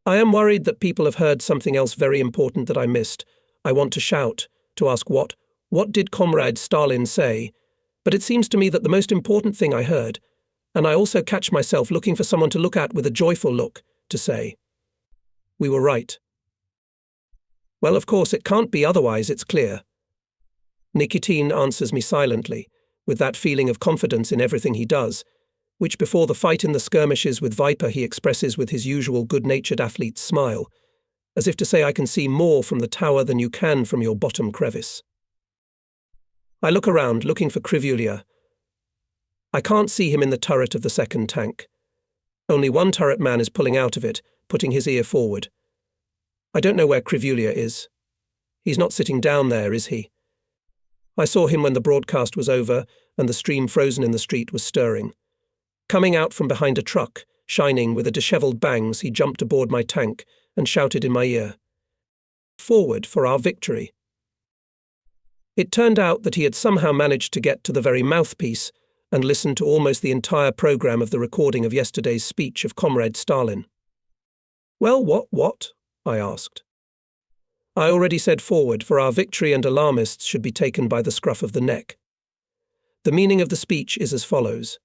A: I am worried that people have heard something else very important that I missed. I want to shout, to ask what did Comrade Stalin say? But it seems to me that the most important thing I heard, and I also catch myself looking for someone to look at with a joyful look, to say, we were right. Well, of course, it can't be otherwise, it's clear. Nikitin answers me silently, with that feeling of confidence in everything he does, which before the fight in the skirmishes with Viper he expresses with his usual good-natured athlete's smile, as if to say I can see more from the tower than you can from your bottom crevice. I look around, looking for Krivulia. I can't see him in the turret of the second tank. Only one turret man is pulling out of it, putting his ear forward. I don't know where Krivulia is. He's not sitting down there, is he? I saw him when the broadcast was over and the stream frozen in the street was stirring. Coming out from behind a truck, shining with a dishevelled bangs, he jumped aboard my tank and shouted in my ear, "Forward for our victory." It turned out that he had somehow managed to get to the very mouthpiece and listened to almost the entire program of the recording of yesterday's speech of Comrade Stalin. Well, what? I asked. I already said forward for our victory and alarmists should be taken by the scruff of the neck. The meaning of the speech is as follows.